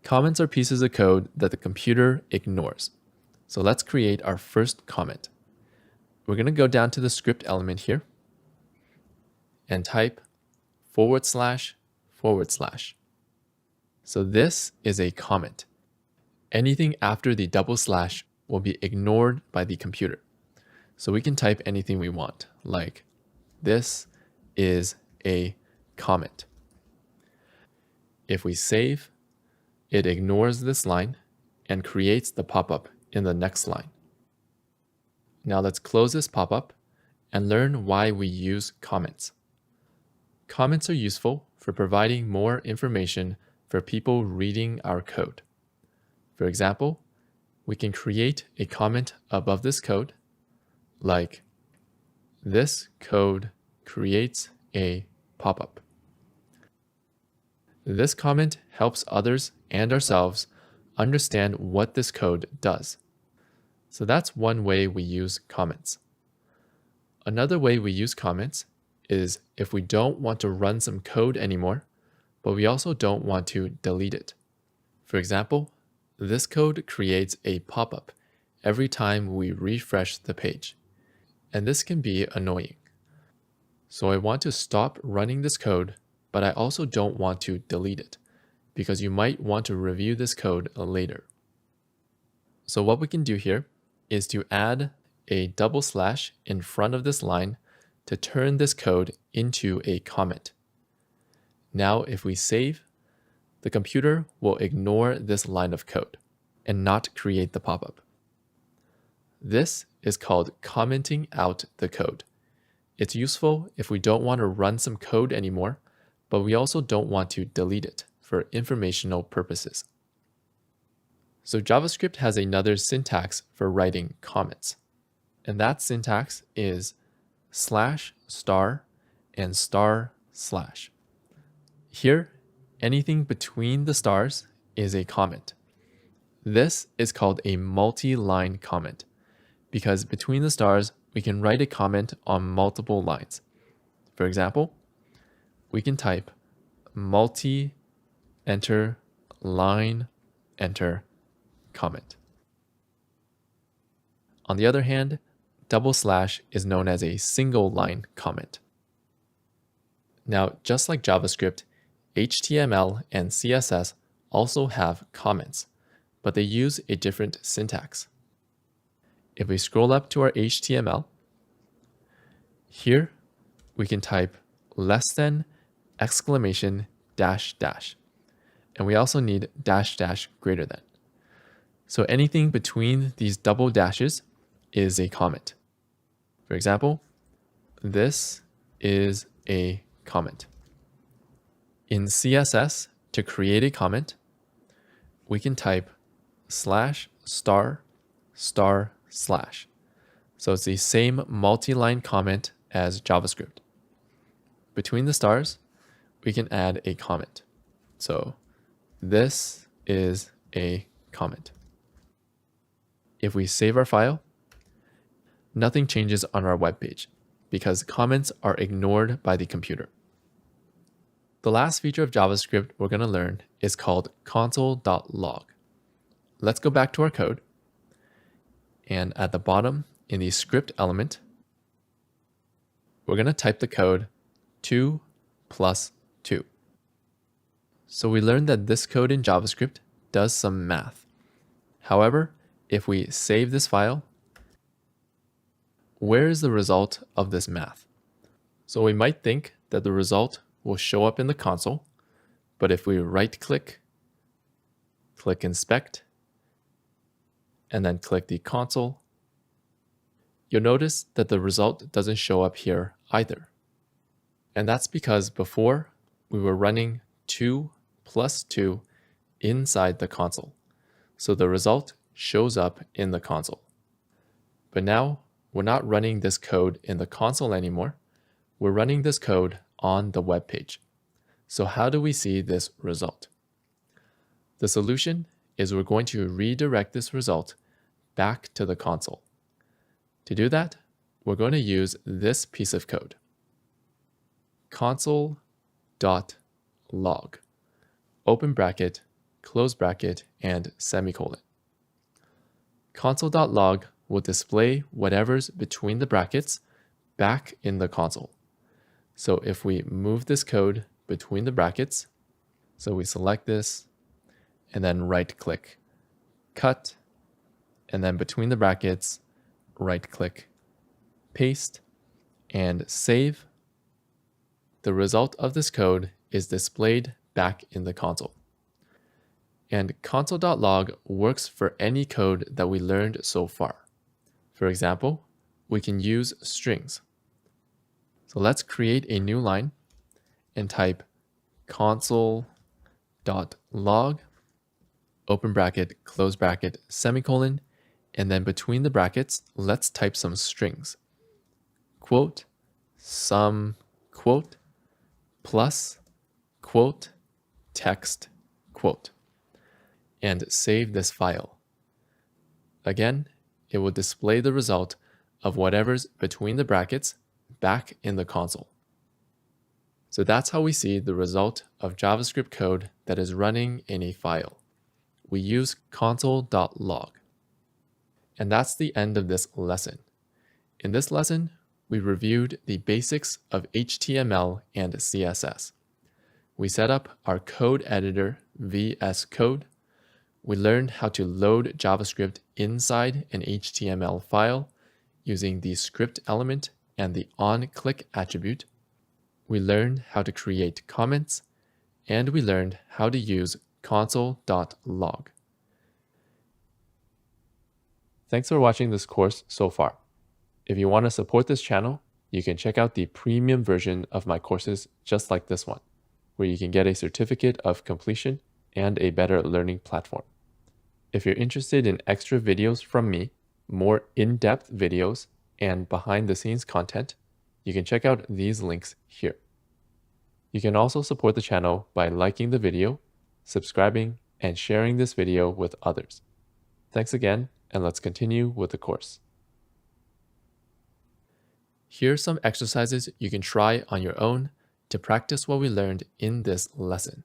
Comments are pieces of code that the computer ignores. So let's create our first comment. We're going to go down to the script element here and type //. So this is a comment. Anything after the double slash will be ignored by the computer. So we can type anything we want, like this is a comment. If we save, it ignores this line and creates the pop-up in the next line. Now let's close this pop-up and learn why we use comments. Comments are useful for providing more information for people reading our code. For example, we can create a comment above this code, like this code creates a pop-up. This comment helps others and ourselves understand what this code does. So that's one way we use comments. Another way we use comments is if we don't want to run some code anymore, but we also don't want to delete it. For example, this code creates a pop-up every time we refresh the page. And this can be annoying. So I want to stop running this code, but I also don't want to delete it because you might want to review this code later. So what we can do here is to add a double slash in front of this line to turn this code into a comment. Now, if we save, the computer will ignore this line of code and not create the pop-up. This is called commenting out the code. It's useful if we don't want to run some code anymore, but we also don't want to delete it for informational purposes. So JavaScript has another syntax for writing comments, and that syntax is /* and */. Here, anything between the stars is a comment. This is called a multi-line comment because between the stars, we can write a comment on multiple lines. For example, we can type multi, enter, line, enter, comment. On the other hand, double slash is known as a single line comment. Now, just like JavaScript, HTML and CSS also have comments, but they use a different syntax. If we scroll up to our HTML, here we can type less than, exclamation, dash dash. And we also need dash dash greater than. So anything between these double dashes is a comment. For example, this is a comment. In CSS, to create a comment, we can type /**/. So it's the same multi-line comment as JavaScript. Between the stars, we can add a comment. So this is a comment. If we save our file, nothing changes on our web page because comments are ignored by the computer. The last feature of JavaScript we're going to learn is called console.log. Let's go back to our code. And at the bottom in the script element, we're going to type the code 2 + 2. So we learned that this code in JavaScript does some math. However, if we save this file, where is the result of this math? So we might think that the result will show up in the console, but if we right-click, click Inspect, and then click the console, you'll notice that the result doesn't show up here either. And that's because before we were running 2 + 2 inside the console. So the result shows up in the console. But now we're not running this code in the console anymore. We're running this code on the web page. So how do we see this result? The solution is we're going to redirect this result back to the console. To do that, we're going to use this piece of code. Console.log, open bracket, close bracket, and semicolon. Console.log will display whatever's between the brackets back in the console. So if we move this code between the brackets, so we select this and then right click, cut, and then between the brackets, right click, paste, and save, the result of this code is displayed back in the console. And console.log works for any code that we learned so far. For example, we can use strings. So let's create a new line and type console.log, open bracket, close bracket, semicolon, and then between the brackets, let's type some strings. Quote, some, quote, plus, quote, text, quote, and save this file. Again, it will display the result of whatever's between the brackets back in the console. So that's how we see the result of JavaScript code that is running in a file. We use console.log. And that's the end of this lesson. In this lesson, we reviewed the basics of HTML and CSS. We set up our code editor, VS Code. We learned how to load JavaScript inside an HTML file using the script element and the onClick attribute. We learned how to create comments, and we learned how to use console.log. Thanks for watching this course so far. If you want to support this channel, you can check out the premium version of my courses just like this one, where you can get a certificate of completion and a better learning platform. If you're interested in extra videos from me, more in-depth videos, and behind-the-scenes content, you can check out these links here. You can also support the channel by liking the video, subscribing, and sharing this video with others. Thanks again, and let's continue with the course. Here are some exercises you can try on your own to practice what we learned in this lesson.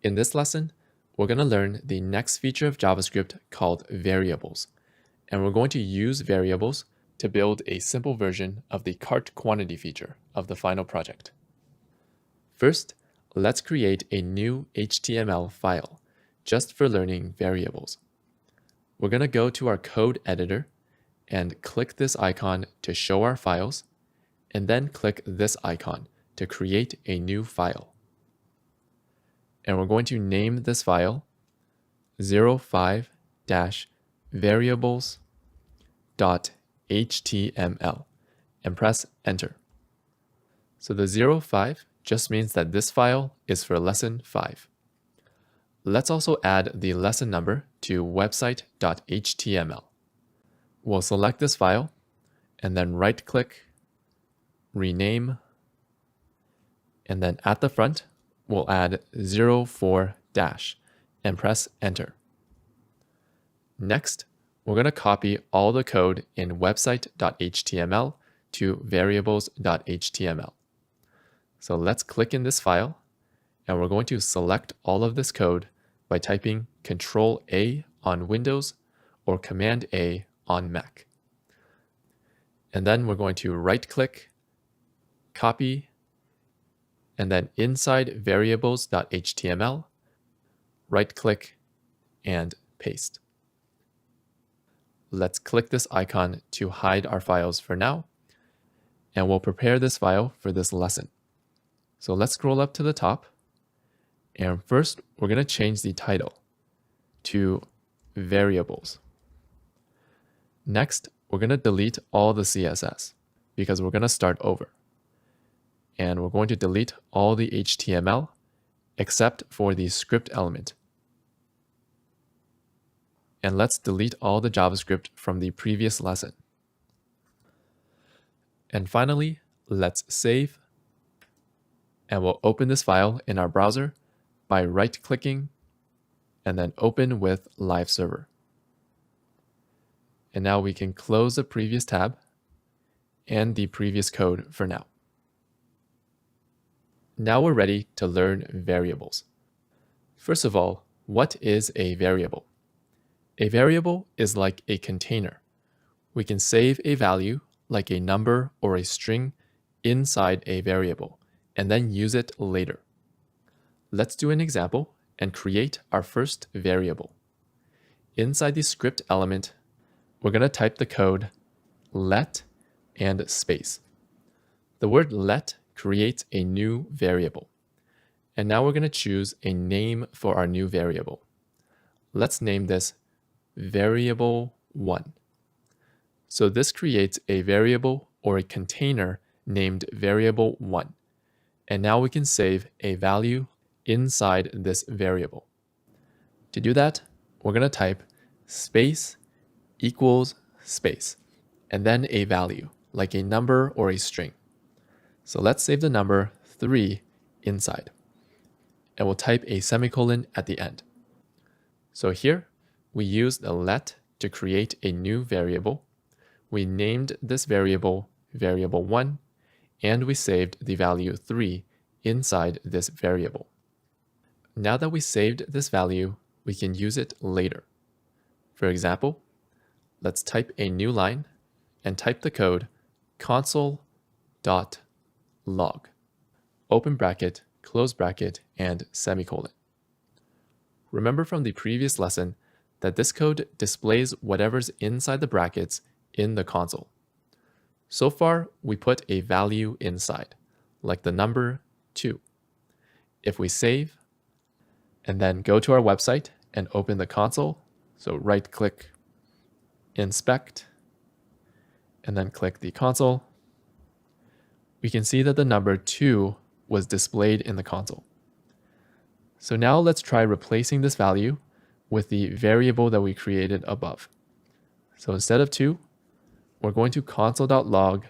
In this lesson, we're going to learn the next feature of JavaScript called variables. And we're going to use variables to build a simple version of the cart quantity feature of the final project. First, let's create a new HTML file just for learning variables. We're going to go to our code editor and click this icon to show our files, and then click this icon to create a new file. And we're going to name this file 05-variables.html and press enter. So the 05 just means that this file is for lesson 5. Let's also add the lesson number to website.html. We'll select this file and then right-click, rename, and then at the front, we'll add 04- and press enter. Next, we're going to copy all the code in website.html to variables.html. So let's click in this file, and we're going to select all of this code by typing Ctrl-A on Windows or Command-A on Mac. And then we're going to right-click, copy, and then inside variables.html, right-click, and paste. Let's click this icon to hide our files for now, and we'll prepare this file for this lesson. So let's scroll up to the top, and first we're going to change the title to variables. Next, we're going to delete all the CSS because we're going to start over. And we're going to delete all the HTML except for the script element. And let's delete all the JavaScript from the previous lesson. And finally, let's save. And we'll open this file in our browser by right-clicking and then open with Live Server. And now we can close the previous tab and the previous code for now. Now we're ready to learn variables. First of all, what is a variable? A variable is like a container. We can save a value, like a number or a string, inside a variable, and then use it later. Let's do an example and create our first variable. Inside the script element, we're going to type the code let and space. The word let creates a new variable. And now we're going to choose a name for our new variable. Let's name this variable1. So this creates a variable or a container named variable1. And now we can save a value inside this variable. To do that, we're going to type space equals space, and then a value, like a number or a string. So let's save the number 3 inside, and we'll type a semicolon at the end. So here, we used the let to create a new variable. We named this variable variable1, and we saved the value 3 inside this variable. Now that we saved this value, we can use it later. For example, let's type a new line and type the code console.log, open bracket, close bracket, and semicolon. Remember from the previous lesson that this code displays whatever's inside the brackets in the console. So far, we put a value inside, like the number 2. If we save, and then go to our website and open the console, so right-click, inspect, and then click the console, we can see that the number 2 was displayed in the console. So now let's try replacing this value with the variable that we created above. So instead of 2, we're going to console.log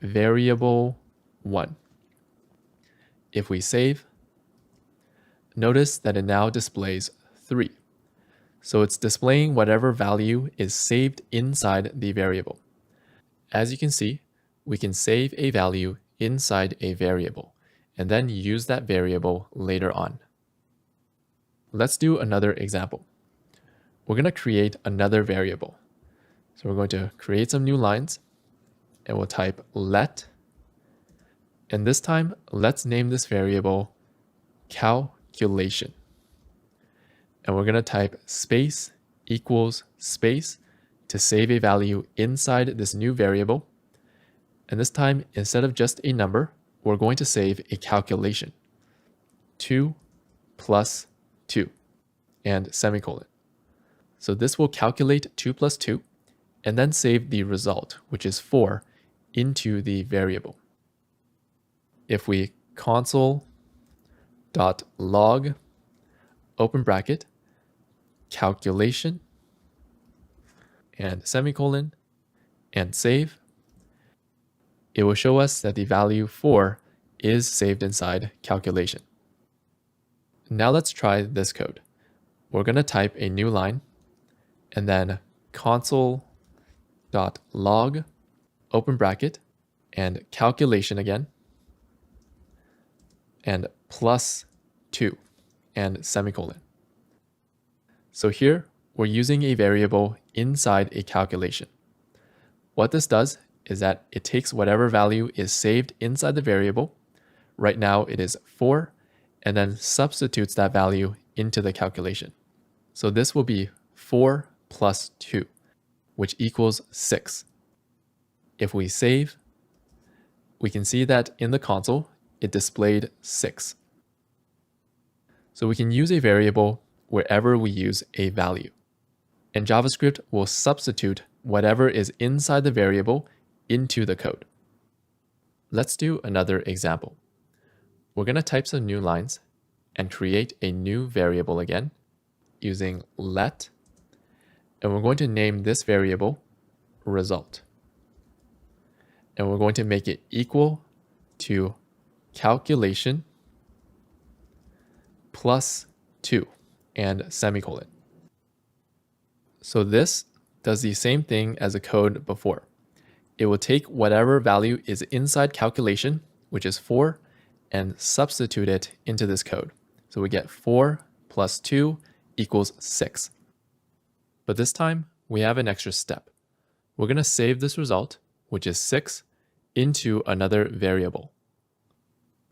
variable1. If we save, notice that it now displays 3. So it's displaying whatever value is saved inside the variable. As you can see, we can save a value inside a variable and then use that variable later on. Let's do another example. We're going to create another variable. So we're going to create some new lines and we'll type let. And this time, let's name this variable calculation. And we're going to type space equals space to save a value inside this new variable. And this time, instead of just a number, we're going to save a calculation. 2 plus 2 and semicolon. So this will calculate 2 plus 2 and then save the result, which is 4, into the variable. If we console.log, open bracket, calculation, and semicolon, and save, it will show us that the value 4 is saved inside calculation. Now let's try this code. We're going to type a new line and then console.log, open bracket, and calculation again, and plus 2 and semicolon. So here we're using a variable inside a calculation. What this does is that it takes whatever value is saved inside the variable. Right now it is 4, and then substitutes that value into the calculation. So this will be 4 plus 2, which equals 6. If we save, we can see that in the console, it displayed 6. So we can use a variable wherever we use a value. And JavaScript will substitute whatever is inside the variable into the code. Let's do another example. We're going to type some new lines and create a new variable again using let, and we're going to name this variable result. And we're going to make it equal to calculation plus 2 and semicolon. So this does the same thing as the code before. It will take whatever value is inside calculation, which is 4, and substitute it into this code. So we get 4 plus 2 equals 6. But this time, we have an extra step. We're going to save this result, which is 6, into another variable.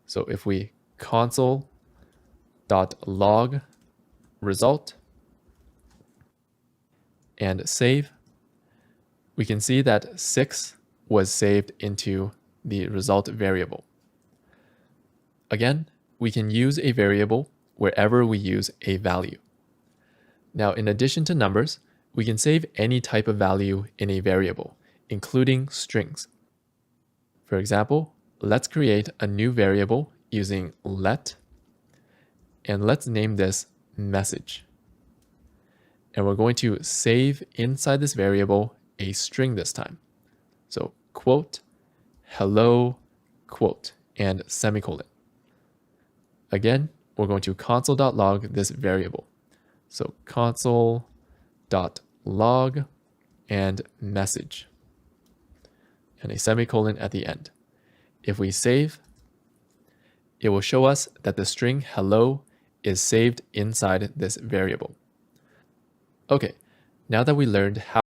So if we console.log result and save, we can see that 6 was saved into the result variable. Again, we can use a variable wherever we use a value. Now, in addition to numbers, we can save any type of value in a variable, including strings. For example, let's create a new variable using let, and let's name this message. And we're going to save inside this variable a string this time. So quote, hello, quote, and semicolon. Again, we're going to console.log this variable. So console.log and message, and a semicolon at the end. If we save, it will show us that the string hello is saved inside this variable. Okay, now that we learned how